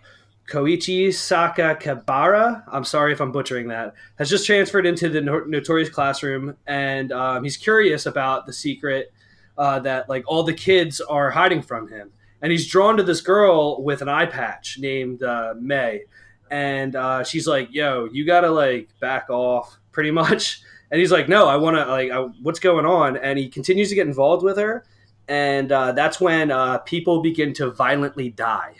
Koichi Sakakibara, I'm sorry if I'm butchering that, has just transferred into the notorious classroom, and he's curious about the secret that like all the kids are hiding from him. And he's drawn to this girl with an eye patch named May, and she's like, "Yo, you gotta like back off," pretty much. And he's like, "No, I want to what's going on?" And he continues to get involved with her, and that's when people begin to violently die.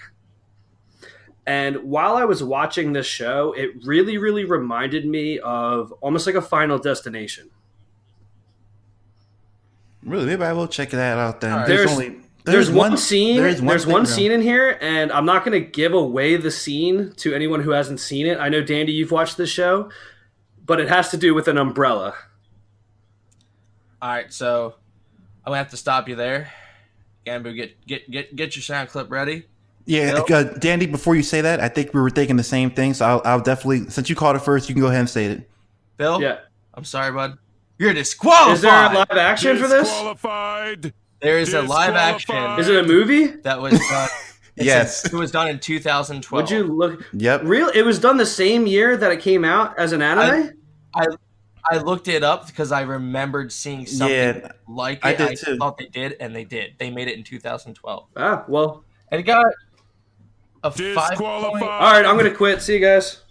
And while I was watching this show, it really, really reminded me of almost like a Final Destination. Really, maybe I will check that out then. All right. There's one scene. There's one thing, scene in here, and I'm not going to give away the scene to anyone who hasn't seen it. I know, Dandy, you've watched this show, but it has to do with an umbrella. All right, so I'm gonna have to stop you there. Gambu, get your sound clip ready. Yeah, Dandy. Before you say that, I think we were thinking the same thing. So I'll definitely, since you called it first, you can go ahead and say it. Bill, Yeah. I'm sorry, bud. You're disqualified. Is there a live action for this? Disqualified. There is a live action Is it a movie? that was done. Yes. It was done in 2012. Would you look? Yep. Real? It was done the same year that it came out as an anime. I looked it up because I remembered seeing something like it. I did too. Thought they did, and they did. They made it in 2012, Ah, well. and it got a Disqualified. All right, I'm gonna quit. See you guys.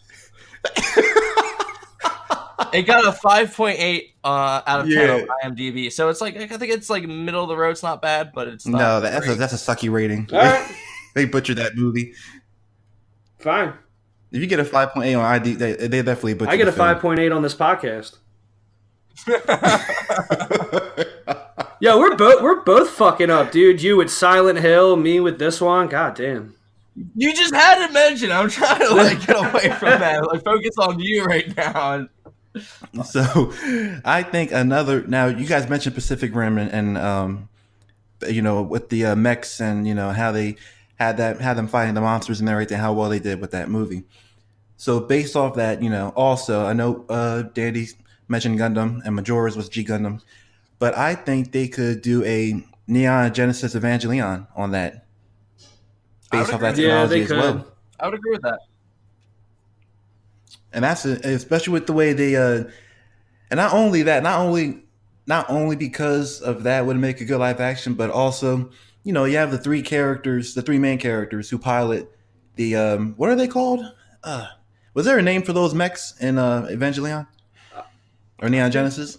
It got a 5.8 out of 10 Yeah. on IMDb. So it's like, I think it's like middle of the road. It's not bad, but it's not. No, that's great. a sucky rating. All right, They butchered that movie. fine. If you get a 5.8 on ID, they definitely butchered. I get a the film. 5.8 on this podcast. Yo, we're both fucking up, dude. You with Silent Hill, me with this one. God damn. You just had to mention. I'm trying to like get away from that. Like focus on you right now. So, I think another. Now, you guys mentioned Pacific Rim and you know, with the mechs and you know how they had them fighting the monsters and everything. How well they did with that movie. So, based off that, you know, also I know Dandy mentioned Gundam and Majora's was G Gundam, but I think they could do a Neon Genesis Evangelion on that. Based off that Yeah, technology they as could. well. I would agree with that. And that's especially with the way they and not only that, not only because of that would make a good live action, but also, you know, you have the three main characters who pilot the what are they called? Was there a name for those mechs in Evangelion or Neon Genesis?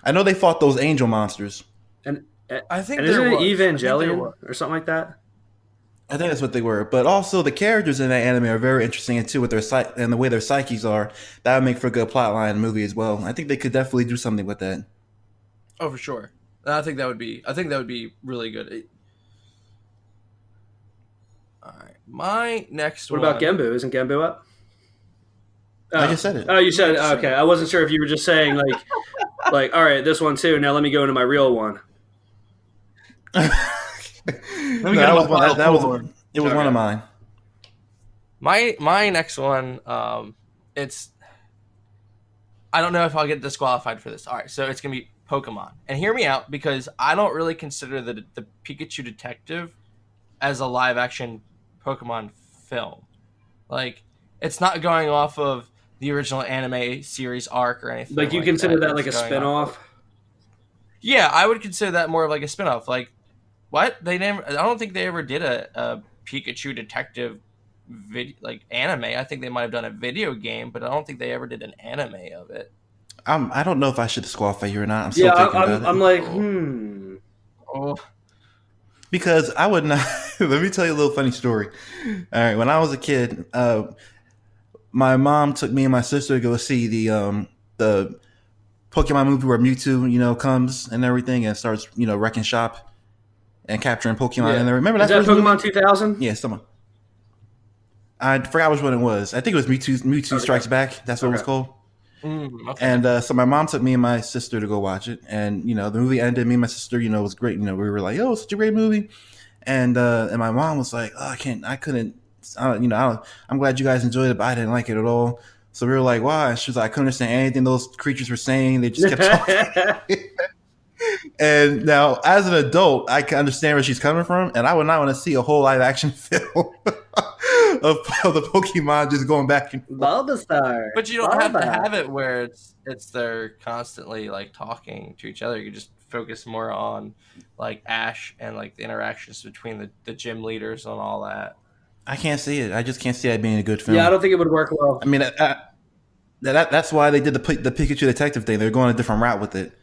I know they fought those angel monsters. And I think and there isn't it was. I think there Evangelion was. or something like that? I think that's what they were. But also the characters in that anime are very interesting too, with their and the way their psyches are. That would make for a good plotline movie as well. I think they could definitely do something with that. Oh, for sure. I think that would be really good. All right, my next What one. about Genbu? Isn't Genbu up? I just said it. Oh, you said it. Okay. I wasn't sure if you were just saying like, all right, this one too. Now let me go into my real one. No, that was one of mine. My next one, it's. I don't know if I'll get disqualified for this. All right, so it's gonna be Pokemon, and hear me out because I don't really consider the Pikachu Detective as a live action Pokemon film. Like, it's not going off of the original anime series arc or anything. Like, you consider that like a spin-off? Yeah, I would consider that more of like a spin-off. Like, what? I don't think they ever did a Pikachu Detective anime. I think they might have done a video game, but I don't think they ever did an anime of it. I don't know if I should disqualify you or not. I'm still thinking about it. I'm like, Oh. Because I would not. Let me tell you a little funny story. All right, when I was a kid, my mom took me and my sister to go see the Pokemon movie where Mewtwo, comes and everything and starts, wrecking shop and capturing Pokemon. Yeah. And I remember is that Pokemon 2000? Yeah, someone. I forgot which one it was. I think it was Mewtwo Strikes Back. That's what it was called. Okay. And so my mom took me and my sister to go watch it. And, the movie ended. Me and my sister, it was great. We were like, oh, it's such a great movie. And my mom was like, oh, I'm glad you guys enjoyed it, but I didn't like it at all. So we were like, why? And she was like, I couldn't understand anything those creatures were saying. They just kept talking. And now, as an adult, I can understand where she's coming from. And I would not want to see a whole live action film of the Pokemon just going back and forth. Bulbasaur. But you don't have to have it where it's they're constantly like talking to each other. You just focus more on like Ash and like the interactions between the gym leaders and all that. I can't see it. I just can't see that being a good film. Yeah, I don't think it would work well. I mean, that's why they did the Pikachu Detective thing. They're going a different route with it.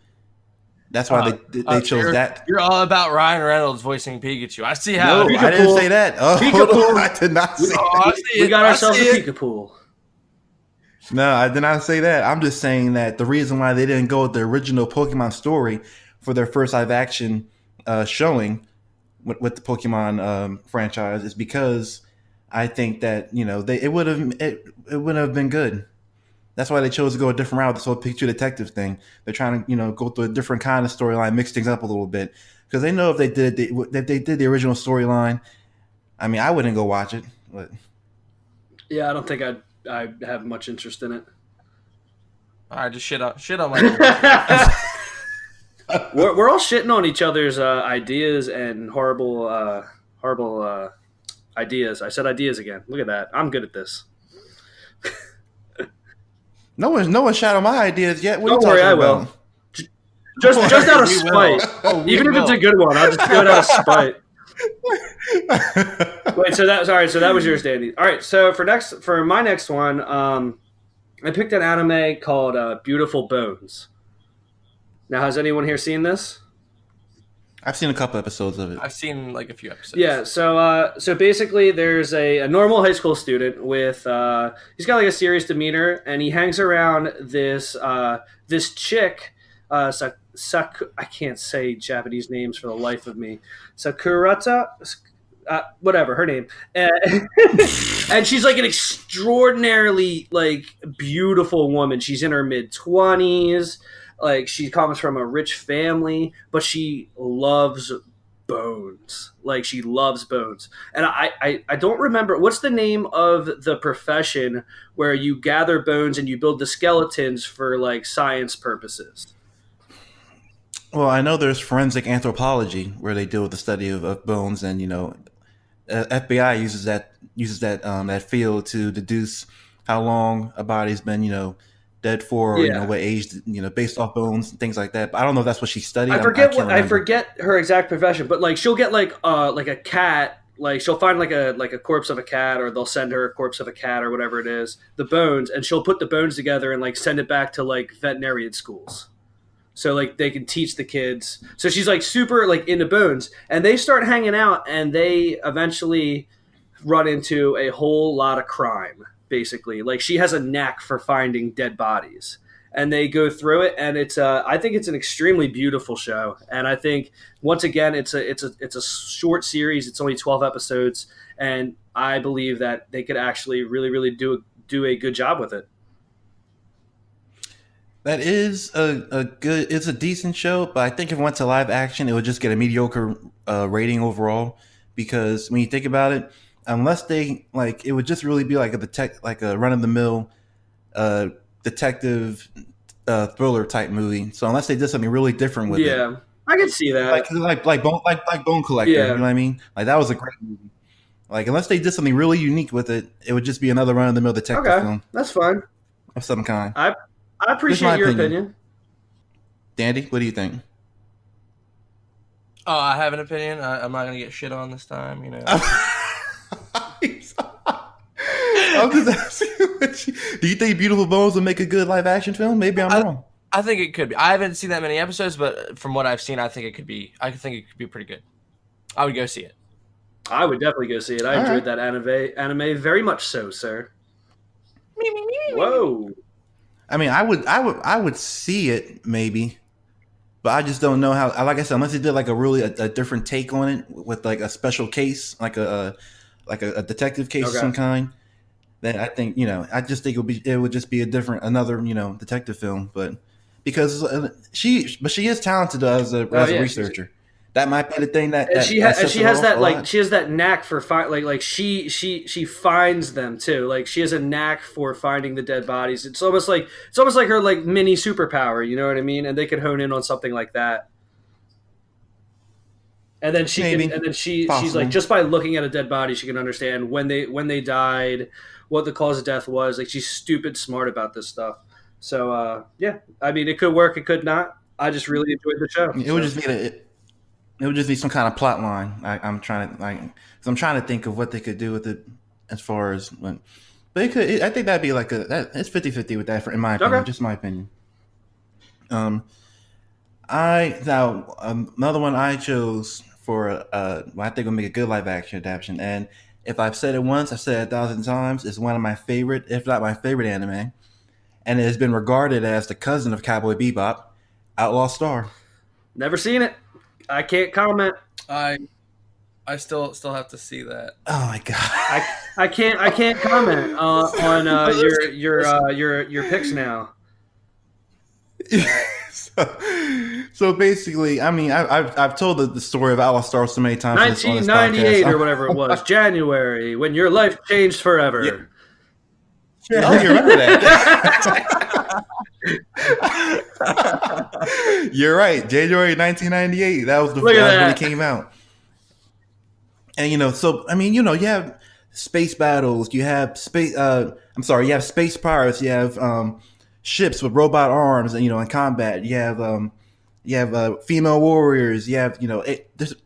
That's why they chose that. You're all about Ryan Reynolds voicing Pikachu. I see how. No, I didn't say that. Oh, Pikachu. I did not say that. We got ourselves a Pikachu. No, I did not say that. I'm just saying that the reason why they didn't go with the original Pokemon story for their first live action showing with the Pokemon franchise is because I think that it would have been good. That's why they chose to go a different route. This whole Pikachu Detective thing. They're trying to go through a different kind of storyline, mix things up a little bit because they know if they did the original storyline. I mean, I wouldn't go watch it. But yeah, I don't think I have much interest in it. All right, just shit on my. We're all shitting on each other's ideas and horrible ideas. I said ideas again. Look at that. I'm good at this. No one shot on my ideas yet. What Don't worry, I will. Just out of spite. Even if it's a good one, I'll just do it out of spite. Wait, so that was yours, Danny. All right, so for my next one, I picked an anime called Beautiful Bones. Now, has anyone here seen this? I've seen a couple episodes of it. I've seen like a few episodes. Yeah, so basically there's a normal high school student with he's got like a serious demeanor and he hangs around this chick I can't say Japanese names for the life of me. Sakurata, whatever her name, and she's like an extraordinarily like beautiful woman. She's in her mid-20s. Like, she comes from a rich family, but she loves bones. Like, she loves bones. And I don't remember, what's the name of the profession where you gather bones and you build the skeletons for, like, science purposes? Well, I know there's forensic anthropology where they deal with the study of bones, and FBI uses that field to deduce how long a body's been dead for, or what age, based off bones and things like that. But I don't know if that's what she studied. I forget her exact profession, but like she'll get like a cat, like she'll find like a corpse of a cat, or they'll send her a corpse of a cat or whatever it is, the bones, and she'll put the bones together and like send it back to like veterinarian schools. so like they can teach the kids. So she's like super like into bones, and they start hanging out, and they eventually run into a whole lot of crime. Basically, like she has a knack for finding dead bodies, and they go through it, and it's I think it's an extremely beautiful show, and I think once again it's a short series. It's only 12 episodes, and I believe that they could actually really do a good job with it. That is a good. It's a decent show, but I think if it went to live action, it would just get a mediocre rating overall. Because when you think about it, unless they like, it would just really be like a run of the mill detective thriller type movie. So unless they did something really different with it, Yeah, I could see that. like Bone Collector, Yeah. you know what I mean? Like that was a great movie. Like unless they did something really unique with it, it would just be another run of the mill detective Okay, film that's fine. of some kind. I appreciate your opinion. Dandy, what do you think? Oh, I have an opinion. I'm not gonna get shit on this time. You know. I'm just asking. Do you think Beautiful Bones would make a good live action film? Maybe I'm wrong. I think it could be. I haven't seen that many episodes, but from what I've seen, I think it could be. I think it could be pretty good. I would go see it. I would definitely go see it. I enjoyed that anime very much so, sir. Whoa. I mean, I would see it maybe, but I just don't know how. Like I said, unless they did like a different take on it with like a special case, like a detective case of some kind. Then I think I just think it would just be another detective film. But because she is talented as a researcher. That might be the thing that she has that knack for she finds them too. Like she has a knack for finding the dead bodies. It's almost like her like mini superpower. You know what I mean? And they could hone in on something like that. And then she's like, just by looking at a dead body, she can understand when they died, what the cause of death was. Like she's stupid smart about this stuff. So yeah, I mean, it could work, it could not. I just really enjoyed the show. It would just be some kind of plot line. I'm trying to think of what they could do with it as far as but it could. I think that'd be like it's 50-50 with that, in my opinion. Just my opinion. Another one I chose for I think will make a good live action adaptation, and if I've said it once, I've said it 1,000 times. It's one of my favorite, if not my favorite anime, and it has been regarded as the cousin of Cowboy Bebop, Outlaw Star. Never seen it. I can't comment. I still have to see that. Oh my god! I can't comment on your picks now. So basically, I mean, I've told the story of Outlaw Star so many times. 1998 or whatever it was, January, when your life changed forever. Yeah, I remember that. You're right. January 1998. That was when it came out. And so I mean, you have space battles. You have space. You have space pirates. You have ships with robot arms, and in combat. You have female warriors. You have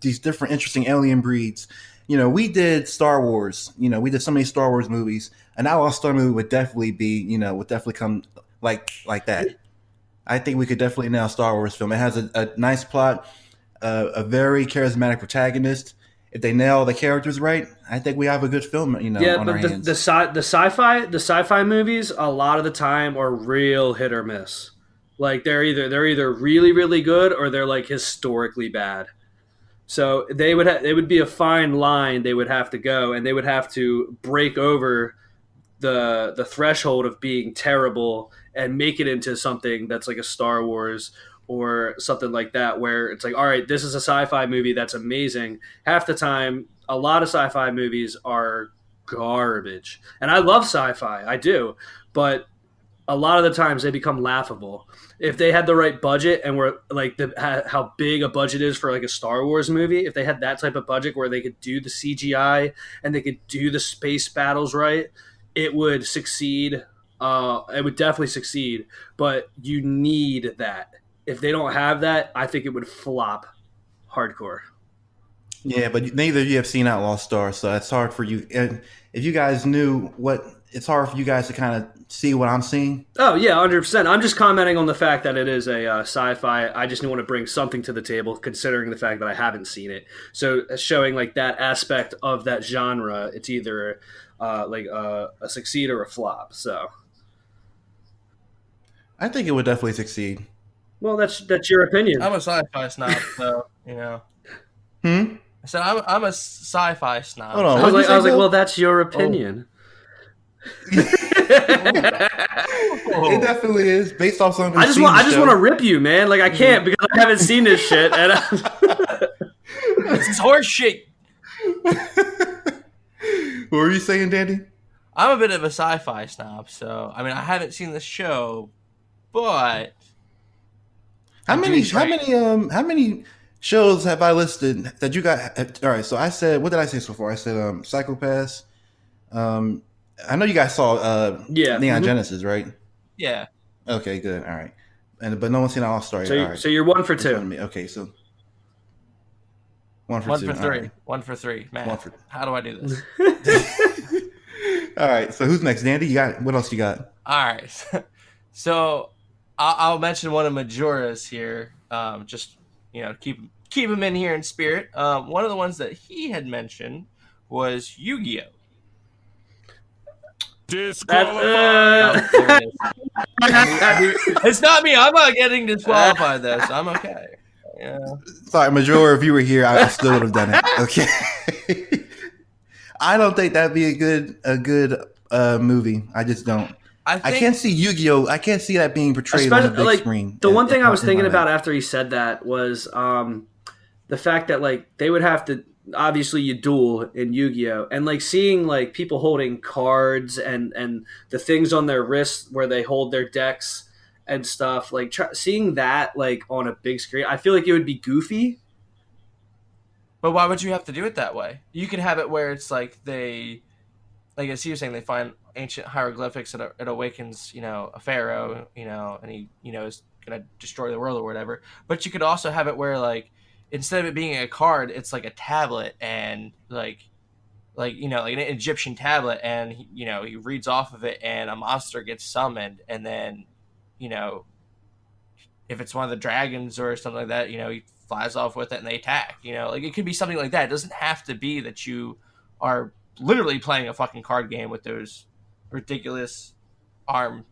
these different interesting alien breeds. We did Star Wars. We did so many Star Wars movies. An Outlaw Star movie would definitely be, would definitely come like that. I think we could definitely nail a Star Wars film. It has a nice plot, a very charismatic protagonist. If they nail the characters right, I think we have a good film. On our hands. The sci-fi movies a lot of the time are real hit or miss. Like they're either really really good or they're like historically bad. So they would be a fine line they would have to go, and they would have to break over the threshold of being terrible and make it into something that's like a Star Wars or something like that, where it's like, all right, this is a sci-fi movie that's amazing. Half the time, a lot of sci-fi movies are garbage, and I love sci-fi, I do, but a lot of the times they become laughable. If they had the right budget and were like how big a budget is for like a Star Wars movie, if they had that type of budget where they could do the CGI and they could do the space battles right, it would succeed. It would definitely succeed, but you need that. If they don't have that, I think it would flop hardcore. Yeah, but neither of you have seen Outlaw Star, so it's hard for you. And if you guys knew what it's hard for you guys to kind of see what I'm seeing. Oh yeah, 100%. I'm just commenting on the fact that it is a sci-fi. I just want to bring something to the table, considering the fact that I haven't seen it. So showing like that aspect of that genre, it's either a succeed or a flop. So I think it would definitely succeed. well, that's your opinion. I'm a sci-fi snob, so you know. Hmm. I said I'm a sci-fi snob. Hold on. I What'd was you say, like, Bill? well, that's your opinion. It definitely is based off something. I just want to rip you, man. Like I can't because I haven't seen this shit. And This is horse shit. What were you saying, Dandy? I'm a bit of a sci-fi snob, so I mean I haven't seen the show, but How many shows have I listed that you got? All right, so I said, what did I say so far? I said Psycho-Pass. I know you guys saw Yeah. Neon Mhm. Genesis, right? yeah. Okay, good. All right, but no one's seen All Star. so, All right. so you're 1 for Which one 2. me? Okay, so one for One two. for All three. right. 1 for 3. Man, One for- how do I do this? All right, so who's next? Dandy, you got what else you got? All right. So I'll mention one of Majora's here. Just keep him in here in spirit. One of the ones that he had mentioned was Yu-Gi-Oh. That, Oh, there it is. It's not me. I'm not getting disqualified though, so I'm okay. Yeah. Sorry, Majora, if you were here, I still would have done it. Okay. I don't think that'd be a good movie. I just don't. I I can't see Yu-Gi-Oh. I can't see that being portrayed on the big like, screen. the one thing I was in my thinking head. about after he said that was the fact that like they would have to obviously you duel in Yu-Gi-Oh, and like seeing like people holding cards and the things on their wrists where they hold their decks and stuff, like seeing that like on a big screen, I feel like it would be goofy. But why would you have to do it that way? You could have it where it's like as he was saying, they find ancient hieroglyphics and it awakens, a pharaoh, and he, is gonna destroy the world or whatever. But you could also have it where like instead of it being a card, it's like a tablet and like an Egyptian tablet, and he reads off of it, and a monster gets summoned, and then if it's one of the dragons or something like that, he flies off with it and they attack. It could be something like that. It doesn't have to be that you are literally playing a fucking card game with those ridiculous arm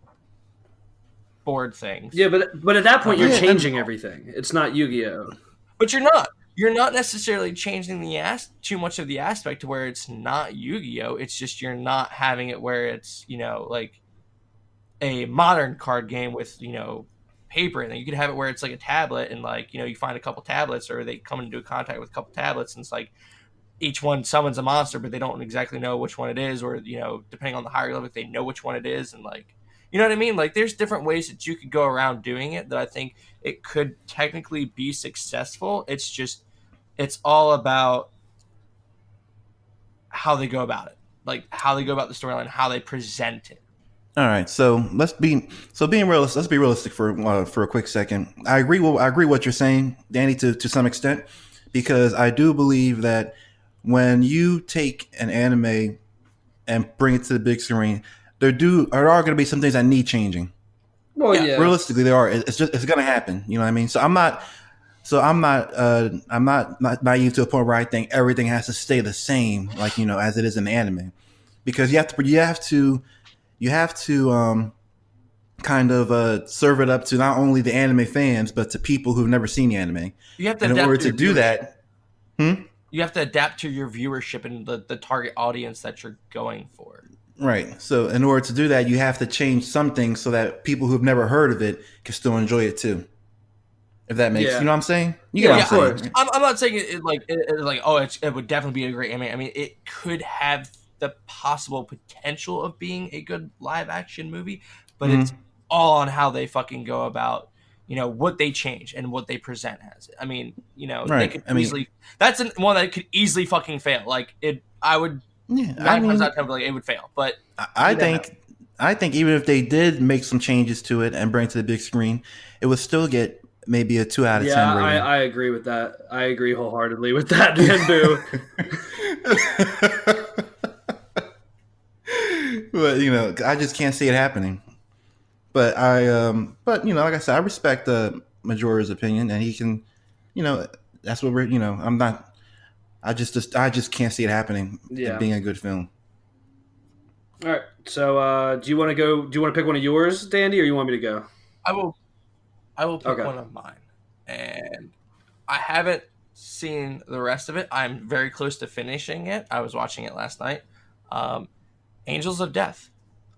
board things. Yeah, but at that point you're Yeah, changing everything. It's not Yu-Gi-Oh. But you're not necessarily changing too much of the aspect to where it's not Yu-Gi-Oh. It's just you're not having it where it's like a modern card game with paper, and then you could have it where it's like a tablet, and like you find a couple tablets, or they come into contact with a couple tablets, and it's like each one summons a monster, but they don't exactly know which one it is, or depending on the hieroglyphic, they know which one it is, and like you know what I mean. Like there's different ways that you could go around doing it that I think it could technically be successful. It's all about how they go about it, like how they go about the storyline, how they present it. All right, so being realistic. Let's be realistic for a quick second. I agree what you're saying, Danny, to some extent, because I do believe that when you take an anime and bring it to the big screen, there are going to be some things that need changing. Well, Yeah. Realistically, there are. It's going to happen. You know what I mean? So I'm not naive to a point where I think everything has to stay the same, like as it is in the anime, because you have to kind of serve it up to not only the anime fans but to people who've never seen the anime. You have to And in adapt order to to your do viewership. that, You have to adapt to your viewership and the target audience that you're going for. right? So in order to do that, you have to change something so that people who've never heard of it can still enjoy it too. If that makes, Yeah. you know what I'm saying? You get Yeah, what of I'm course. saying? I'm not saying it would definitely be a great anime. I mean, it could have the possible potential of being a good live action movie, but it's all on how they fucking go about, what they change and what they present as. I mean, they Right. could I mean- easily. That's one that could easily fucking fail. Like it, I would Yeah, 9 times out of 10, like, it would fail. But I think even if they did make some changes to it and bring it to the big screen, it would still get maybe a 2 out of 10 Yeah, rating. I agree with that. I agree wholeheartedly with that, Dan Boo. But I just can't see it happening. But but like I said, I respect Majora's opinion, and he can, that's what we're, I'm not, I just can't see it happening. Yeah. It being a good film. All right. So, do you want to go? Do you want to pick one of yours, Dandy, or you want me to go? I will pick Okay. one of mine, and I haven't seen the rest of it. I'm very close to finishing it. I was watching it last night. Angels of Death.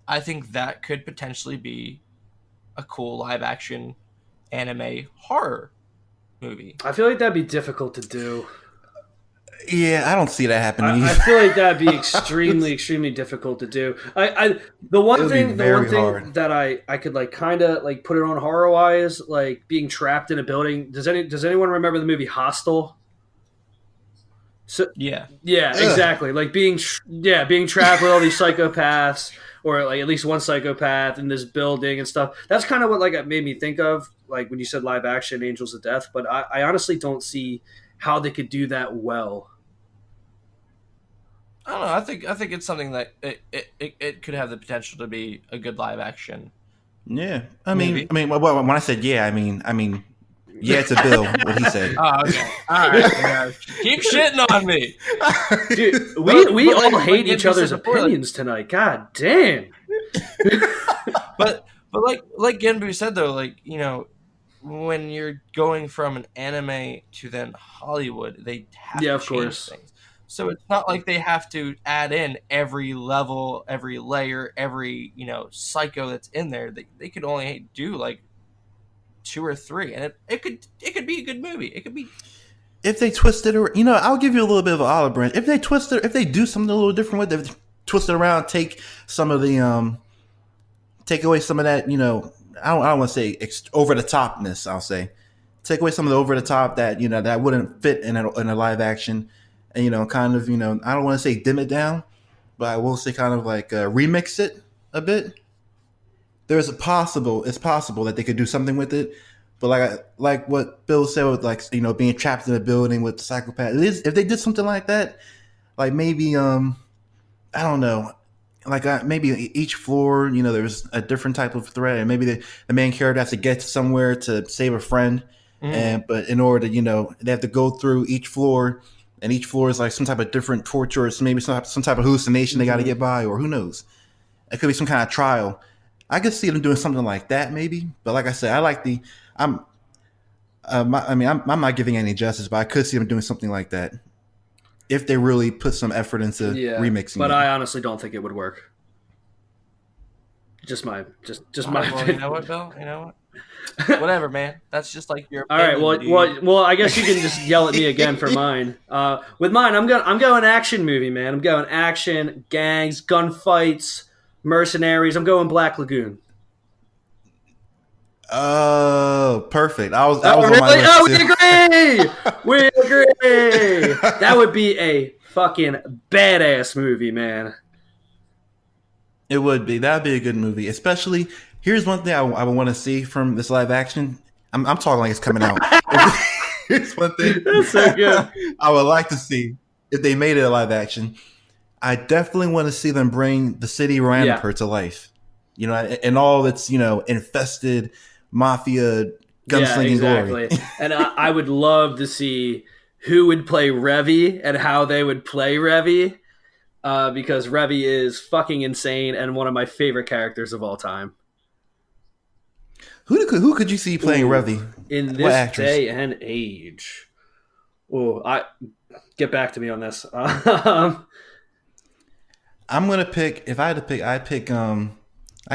I think that could potentially be a cool live action anime horror movie. I feel like that'd be difficult to do. Yeah, I don't see that happening. I feel like that'd be extremely difficult to do. The one thing hard. that I could like kind of like put it on horror wise, like being trapped in a building. Does anyone remember the movie Hostel? So Yeah. Exactly. Like being trapped with all these psychopaths, or like at least one psychopath in this building and stuff. That's kind of what like it made me think of, like when you said live action Angels of Death. But I honestly don't see how they could do that well. I don't know. I think it's something that it could have the potential to be a good live action. Yeah, Maybe. when I said yeah, I mean yeah, it's a bill. What he said. Oh, okay. All right. Keep shitting on me. Dude, we but all like hate Andrew each other's said before, opinions tonight. God damn. But like Genbu said though, like when you're going from an anime to then Hollywood, they have to Yeah, of change course. things. So it's not like they have to add in every level, every layer, every psycho that's in there. They could only do like 2 or 3, and it could be a good movie. It could be. If they twist it, or I'll give you a little bit of an olive branch. If they twist it, if they do something a little different with it, twist it around, take some of the take away some of that. I don't want to say over the topness. I'll say take away some of the over the top that that wouldn't fit in a live action, and kind of I don't want to say dim it down, but I will say kind of like remix it a bit. It's possible that they could do something with it, but like what Bill said with being trapped in a building with psychopath. If they did something like that, like maybe I don't know, like maybe each floor there's a different type of threat, and maybe the main character has to get somewhere to save a friend, but in order to they have to go through each floor, and each floor is like some type of different torture, or maybe some type of hallucination they got to get by, or who knows, it could be some kind of trial. I could see them doing something like that, maybe. But like I said, I'm not giving any justice, but I could see them doing something like that if they really put some effort into remixing. But it. I honestly don't think it would work. Just my Well, opinion. you know what, Bill? You know what? Whatever, man. That's just like your. All right. opinion, Well. I guess you can just yell at me again for mine. With mine, I'm going action movie, man. I'm going action, gangs, gunfights, mercenaries. I'm going Black Lagoon. Oh, perfect. I was Oh, on really? my list Oh, too. we agree. That would be a fucking badass movie, man. It would be. That'd be a good movie. Especially, here's one thing I would want to see from this live action. I'm talking like it's coming out. Here's one thing. That's so good. I would like to see if they made it a live action. I definitely want to see them bring the city Ranniper to life. And all its infested mafia gunslinging glory. And I would love to see who would play Revy and how they would play Revy, because Revy is fucking insane and one of my favorite characters of all time. Who could you see playing Revy in What this actress? day and age? Oh, get back to me on this. I'm gonna pick. If I had to pick, I'd pick. I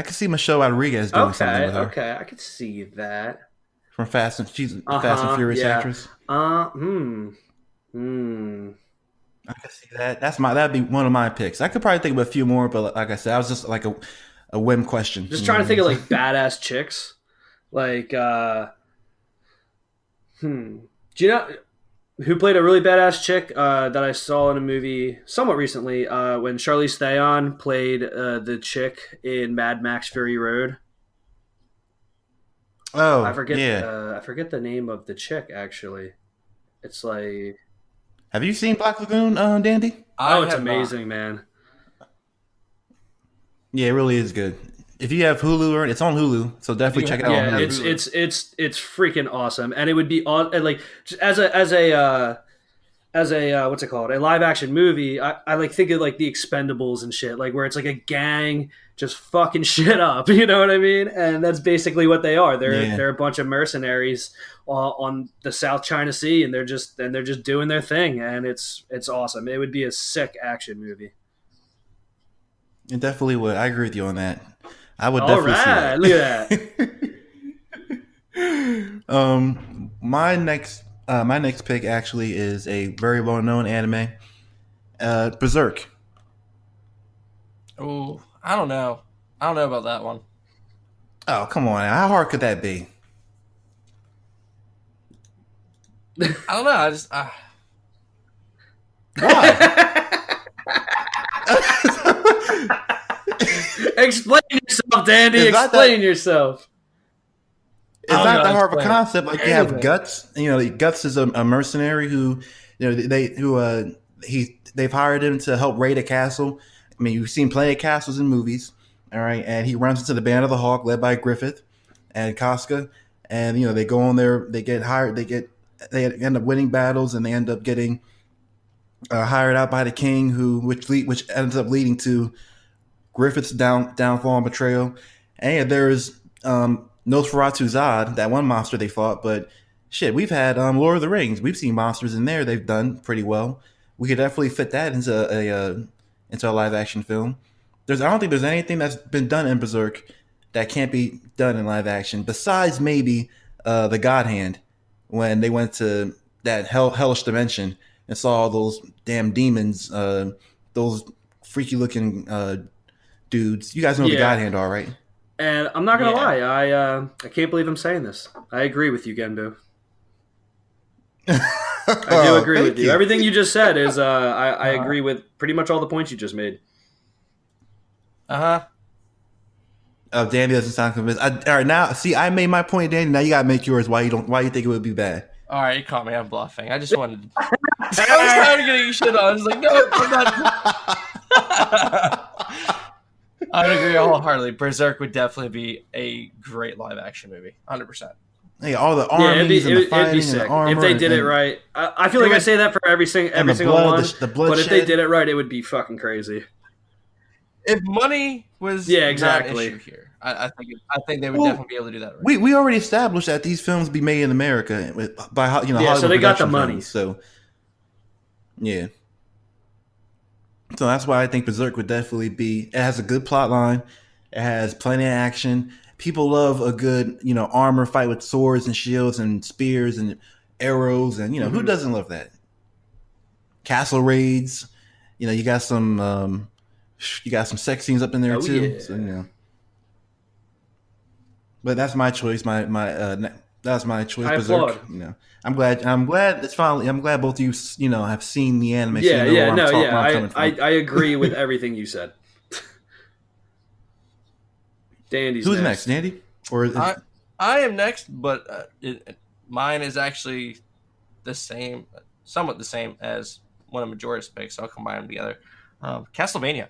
could see Michelle Rodriguez doing something with her Okay, I could see that. from Fast and She's a Fast and Furious yeah. actress. Hmm. I could see that. That'd be one of my picks. I could probably think of a few more, but like I said, I was just like a whim question. Just trying to think of like badass chicks. Like, do you know who played a really badass chick that I saw in a movie somewhat recently when Charlize Theron played the chick in Mad Max Fury Road? Oh, I forget. Yeah. I forget the name of the chick. Actually, it's like Have you seen Black Lagoon, Dandy? it's amazing, man. Yeah, it really is good. If you have Hulu, or it's on Hulu, so definitely check it out. Yeah, on it's Hulu. it's freaking awesome, and it would be like as a what's it called, a live action movie. I like think of like the Expendables and shit, like where it's like a gang just fucking shit up. You know what I mean? And that's basically what they are. Yeah. They're a bunch of mercenaries on the South China Sea, and they're just doing their thing, and it's awesome. It would be a sick action movie. It definitely would. I agree with you on that. I would All definitely right, see look at that. that. My next pick actually is a very well known anime, Berserk. Oh, I don't know. I don't know about that one. Oh, come on! How hard could that be? I don't know. I just Explain yourself, Dandy. Is that Explain yourself. It's I don't not know that how to hard of a explain it. concept. Like you have Anyway. Guts. You know, Guts is a mercenary who, you know, they've hired him to help raid a castle. I mean, you've seen plenty of castles in movies, all right. And he runs into the Band of the Hawk, led by Griffith and Casca, and you know they go on there. They get hired. They end up winning battles, and they end up getting hired out by the king, which ends up leading to Griffith's downfall and betrayal. And there's Nosferatu Zod, that one monster they fought. But shit, we've had Lord of the Rings. We've seen monsters in there. They've done pretty well. We could definitely fit that into a live action film. I don't think there's anything that's been done in Berserk that can't be done in live action, besides maybe the God Hand, when they went to that hellish dimension and saw all those damn demons, those freaky looking dudes. You guys know who the Yeah. God Hand are, right? And I'm not gonna Yeah. lie, I can't believe I'm saying this. I agree with you, Genbu. I do agree with you. Everything you just said is I agree with pretty much all the points you just made. Danny doesn't sound convinced. All right, now see, I made my point, Danny. Now you gotta make yours. Why you think it would be bad? All right, you caught me. I'm bluffing. I just wanted. I was tired of getting shit on. I was like, no, I'm not. I would agree wholeheartedly. Berserk would definitely be a great live action movie. 100%. Hey, all the Yeah, armies and the fighting it'd be and the sick armor. if they did it and- right. I feel like I say that for every the single blood, one, the but if they bloodshed. did it right, it would be fucking crazy. If money was Yeah, not an exactly. issue here, I think they would Well, definitely be able to do that right. We already established that these films be made in America by Yeah, Hollywood so they got the production money. firms, so yeah. So that's why I think Berserk would definitely be. It has a good plot line. It has plenty of action. People love a good, armor fight with swords and shields and spears and arrows, and who Mhm. doesn't love that? Castle raids. You got some sex scenes up in there Oh, too. yeah. So But that's my choice. That's my choice. I Berserk. applaud. I'm glad it's finally. I'm glad both of you, have seen the anime. so Yeah, you know yeah, where no, where yeah. I'm coming from. I agree with everything you said. Dandy's Who's next, Andy? Or I am next, but mine is actually the same, somewhat the same as one of Majora's picks. So I'll combine them together. Castlevania.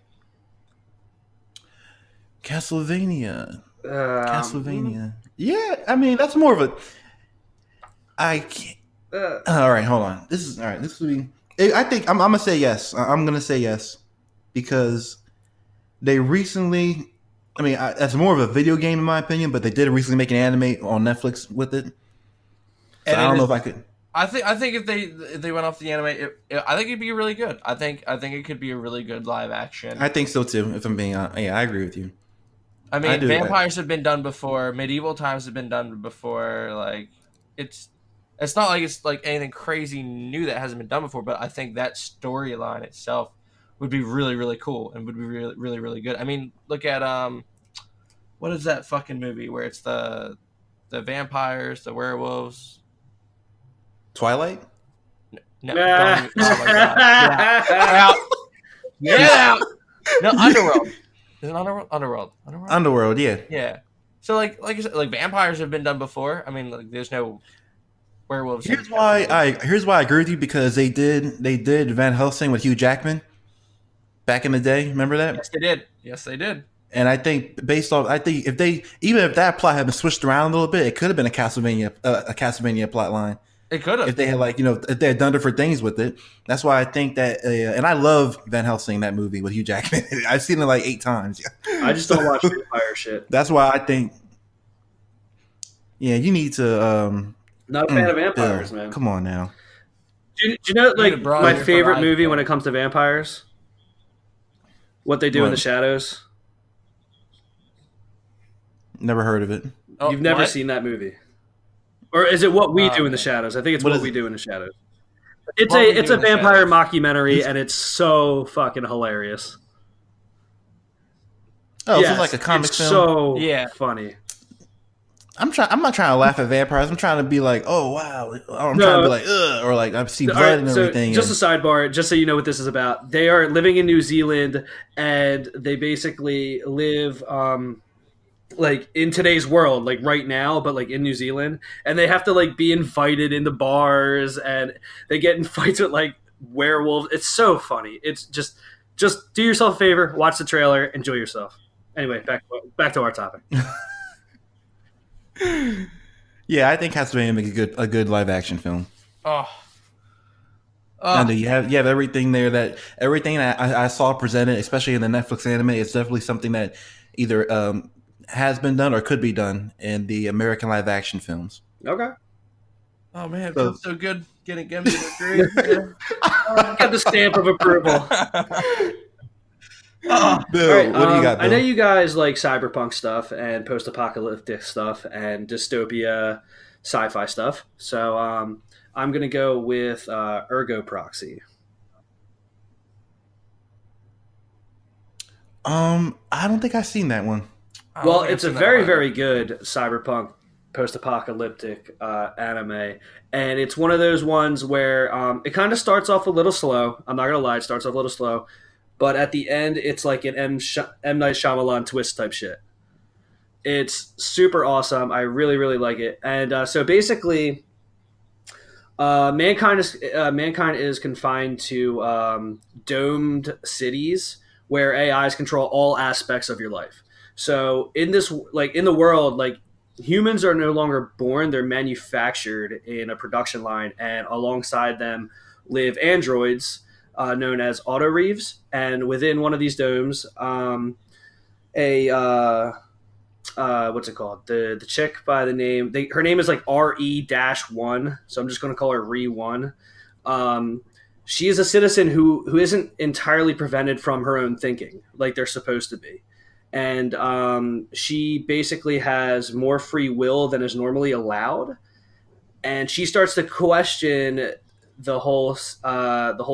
Castlevania. Um, Castlevania. Yeah, I mean that's more of a. I can't. All right, hold on. This is all right. This will be. I think I'm gonna say yes. I'm gonna say yes because they recently. I mean, that's more of a video game in my opinion, but they did recently make an anime on Netflix with it. So And I don't it know is- if I could. I think if they went off the anime, I think it'd be really good. I think it could be a really good live action. I think so too. If I'm being honest, yeah, I agree with you. I I mean, do. vampires have been done before. Medieval times have been done before. Like, it's not like it's like anything crazy new that hasn't been done before. But I think that storyline itself would be really, really cool and would be really, really, really good. I mean, look at what is that fucking movie where it's the vampires, the werewolves? Twilight. No, don't even- oh my God. Yeah. Out. Get out. No, Underworld. Is it Underworld? Underworld. Underworld. Yeah. Yeah. So like I said, like vampires have been done before. I mean, like there's no werewolves. Here's why I agree with you because they did Van Helsing with Hugh Jackman back in the day. Remember that? Yes, they did. Yes, they did. And I think if that plot had been switched around a little bit, it could have been a Castlevania plot line. It could have. If they had if they had done different things with it. That's why I think that, and I love Van Helsing, that movie with Hugh Jackman. I've seen it like 8 times. I just don't watch vampire shit. That's why I think, you need to. Not a fan of vampires, Bill, man. come on now. Do you know like bro, my you're favorite right. movie when it comes to vampires? What They Do in What? the Shadows. Never heard of it. Oh, You've never what? seen that movie, or is it What We Do in the Shadows? I think it's What What is We it? Do in the Shadows. It's What We it's Do a in the vampire Shadows. mockumentary, and it's so fucking hilarious. Oh, so Yes, it's like a comic it's film. so Yeah. funny. I'm not trying to laugh at vampires. I'm trying to be like, oh wow. I'm No. trying to be like, ugh, or like I see blood All right, and so everything. just a sidebar, just so you know what this is about. They are living in New Zealand, and they basically live like in today's world, like right now, but like in New Zealand, and they have to like be invited into bars, and they get in fights with like werewolves. It's so funny. It's just do yourself a favor, watch the trailer, enjoy yourself. Anyway, back to our topic. Yeah, I think Castlevania makes a good live action film. Oh. I know you have everything there everything that I saw presented, especially in the Netflix anime. It's definitely something that either has been done or could be done in the American live action films. Okay, Oh man, it So- feels so good getting Gimby to agree. got the stamp of approval. Bill, All right, what do you got, Bill? I know you guys like cyberpunk stuff and post-apocalyptic stuff and dystopia sci-fi stuff. So I'm going to go with Ergo Proxy. I don't think I've seen that one. I don't Well, think I've it's a seen that very, one. very good cyberpunk post-apocalyptic anime. And it's one of those ones where it kind of starts off a little slow. I'm not going to lie, it starts off a little slow. But at the end, it's like an M. Night Shyamalan twist type shit. It's super awesome. I really, really like it. And so basically, mankind is confined to domed cities where AIs control all aspects of your life. So in the world, like humans are no longer born; they're manufactured in a production line, and alongside them live androids known as autoreivs. And within one of these domes, what's it called? The chick by the name, her name is like RE-1, so I'm just going to call her Re-1. She is a citizen who isn't entirely prevented from her own thinking like they're supposed to be. And she basically has more free will than is normally allowed. And she starts to question the whole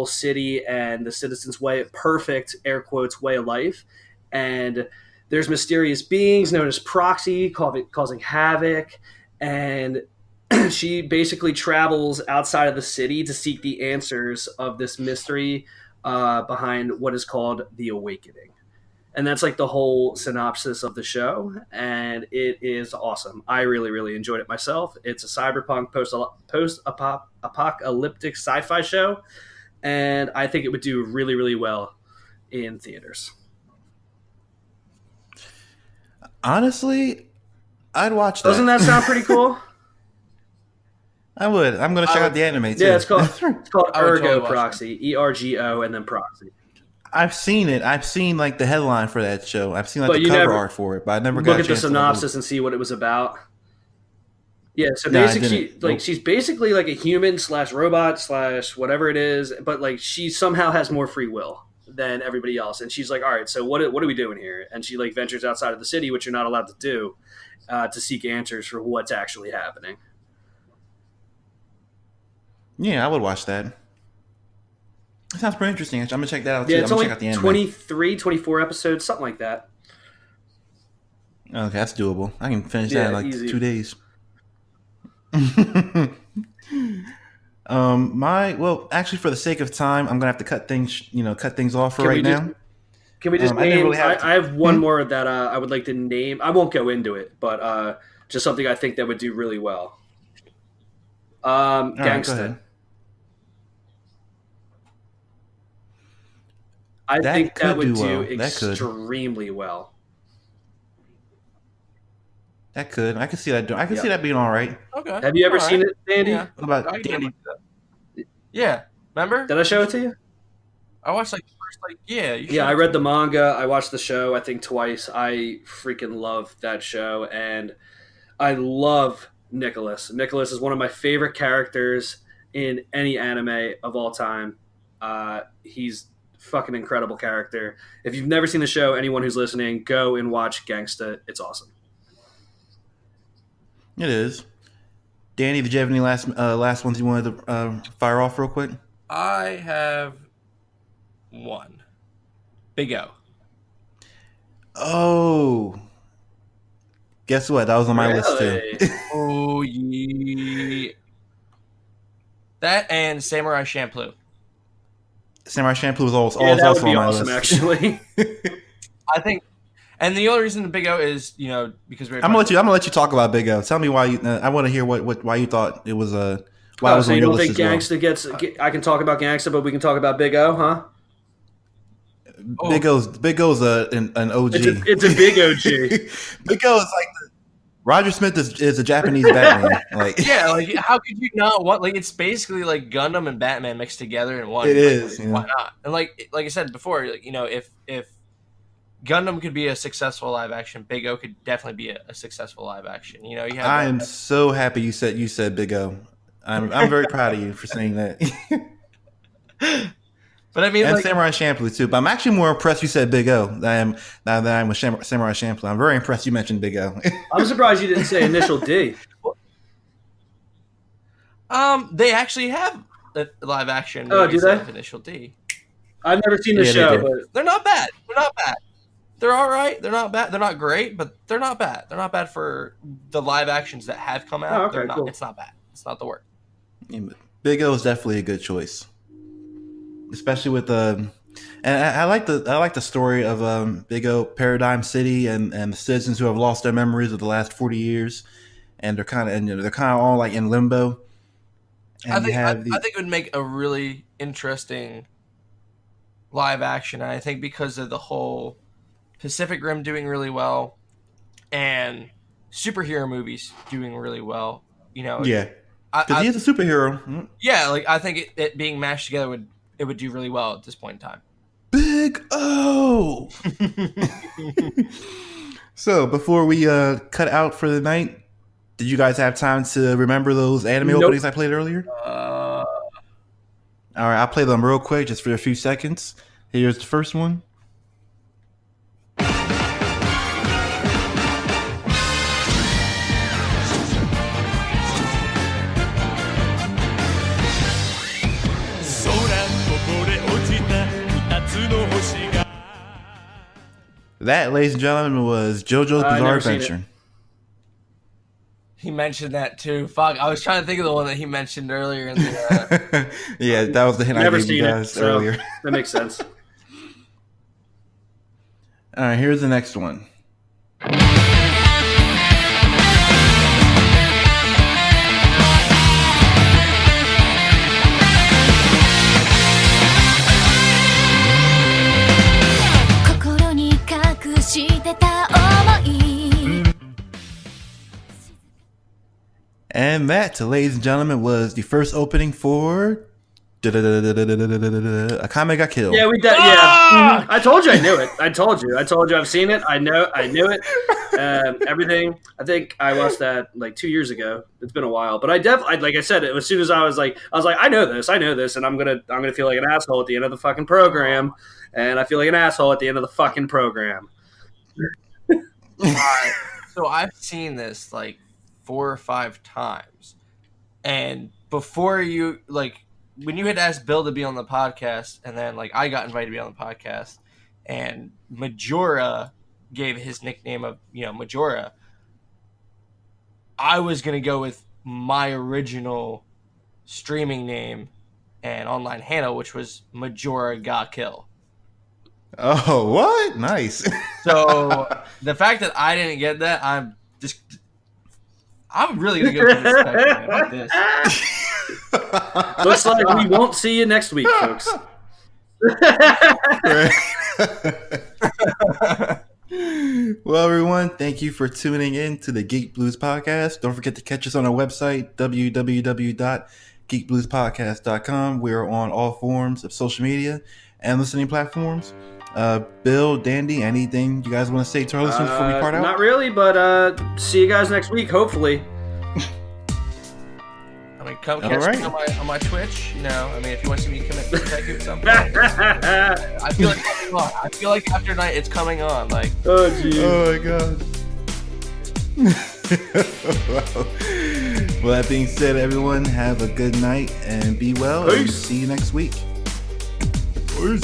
city and the citizens' perfect air quotes way of life. And there's mysterious beings known as Proxy causing havoc, and she basically travels outside of the city to seek the answers of this mystery behind what is called the Awakening. And that's like the whole synopsis of the show, and it is awesome. I really, really enjoyed it myself. It's a cyberpunk post-apocalyptic sci-fi show, and I think it would do really, really well in theaters. Honestly, I'd watch that. Doesn't that sound pretty cool? I would. I'm going to check out the anime too. Yeah, it's called I would Ergo totally watch Proxy, ERGO, and then Proxy. I've seen it. I've seen like the headline for that show. I've seen like But the you cover never art for it, but I never got Look a at the chance to, like, synopsis and see what it was about. Yeah, so No, I basically, didn't. like Nope. she's basically like a human / robot / whatever it is, but like she somehow has more free will than everybody else, and she's like, all right, so what are we doing here? And she like ventures outside of the city, which you're not allowed to do, to seek answers for what's actually happening. Yeah, I would watch that. It sounds pretty interesting. I'm gonna check that out too. Yeah, I'm it's gonna only check out the anime. 23, 24 episodes, something like that. Okay, that's doable. I can finish Yeah, that in like easy. 2 days. Actually, for the sake of time, I'm gonna have to cut things off for Can we right just- now. Can we just I didn't name? really have I have one more that I would like to name. I won't go into it, but just something I think that would do really well. All right, go Gangsta. ahead. I That think that could would do do well. That could. extremely well. I could see that. I could see that being all right. Okay. Have you ever All seen right. it, Dandy? Yeah. What about I can Dandy? look it up. Yeah. Remember? Did I show it to you? I watched like the first yeah. You Yeah, showed I it read to the me. manga. I watched the show, I think, twice. I freaking love that show, and I love Nicholas. Nicholas is one of my favorite characters in any anime of all time. He's fucking incredible character. If you've never seen the show, anyone who's listening, go and watch Gangsta. It's awesome. It is. Danny, did you have any last ones you wanted to fire off real quick? I have one. Big O. Oh, guess what? That was on my list too. Really? Oh yeah. That and Samurai Champloo. Samurai Champloo was also, Yeah, that would also be on my awesome, list. actually. I think, and the only reason the Big O is because we're I'm gonna let you talk about Big O. Tell me why you. I want to hear why you thought it was why it was So on you your don't list think as well. Gangsta gets... I can talk about Gangsta, but we can talk about Big O, huh? Oh. Big O's an OG. It's a big OG. Big O is like Roger Smith is a Japanese Batman. Like Yeah, like how could you not want? Like it's basically like Gundam and Batman mixed together in one. It Like, is, yeah. Why not? And like I said before, like, if Gundam could be a successful live action, Big O could definitely be a successful live action. You have. I am so happy you said Big O. I'm very proud of you for saying that. But I mean, And like, Samurai Champloo too. But I'm actually more impressed you said Big O than I am with Samurai Champloo. I'm very impressed you mentioned Big O. I'm surprised you didn't say Initial D. they actually have a live action. Oh, do movies they? of Initial D. I've never seen the Yeah, they show, do. but They're not bad. They're not bad. They're all right. They're not bad. They're not great, but they're not bad. They're not bad for the live actions that have come out. Oh, okay, They're not. cool. It's not bad. It's not the worst. Big O is definitely a good choice, especially with the. And I like the story of Big O Paradigm City and the citizens who have lost their memories of the last 40 years, and they're kind of all like in limbo. And I think you have I think it would make a really interesting live action. And I think because of the whole Pacific Rim doing really well and superhero movies doing really well, yeah, I, because he is a superhero. yeah, like I think it being mashed together would do really well at this point in time. Big O. So before we cut out for the night, did you guys have time to remember those anime Nope. openings I played earlier? Uh, All right, I'll play them real quick, just for a few seconds. Here's the first one. That, ladies and gentlemen, was JoJo's I've Bizarre never seen it. Adventure. he mentioned that too. Fuck, I was trying to think of the one that he mentioned earlier in the. Yeah, that was the hint I never gave you seen it, guys so earlier. that makes sense. All right, here's the next one. And that, ladies and gentlemen, was the first opening for Akame ga Kill. Yeah, we did. Yeah, I told you I knew it. I told you I've seen it. I knew it. Everything. I think I watched that like 2 years ago. It's been a while, but I definitely, like I said, as soon as I was like, I know this, and I'm gonna feel like an asshole at the end of the fucking program, and I feel like an asshole at the end of the fucking program. So I've seen this like 4 or 5 times, and before you when you had asked Bill to be on the podcast, and then like I got invited to be on the podcast, and Majora gave his nickname of Majora, I was gonna go with my original streaming name and online handle, which was Majora ga Kill. Oh, what? Nice. So the fact that I didn't get that, I'm really gonna go for this second, man. Fuck this. Looks like we won't see you next week, folks. Well, everyone, thank you for tuning in to the Geek Blues Podcast. Don't forget to catch us on our website, www.geekbluespodcast.com. We are on all forms of social media and listening platforms. Bill, Dandy, anything you guys want to say to our listeners before we part out? Not really, but see you guys next week, hopefully. I mean, come catch me on my Twitch. You know, I mean, if you want to see me commit to at some point, I feel like after night it's coming on. Like, Oh, geez. Oh my god. Well, that being said, everyone, have a good night and be well. And Peace. see you next week. Peace.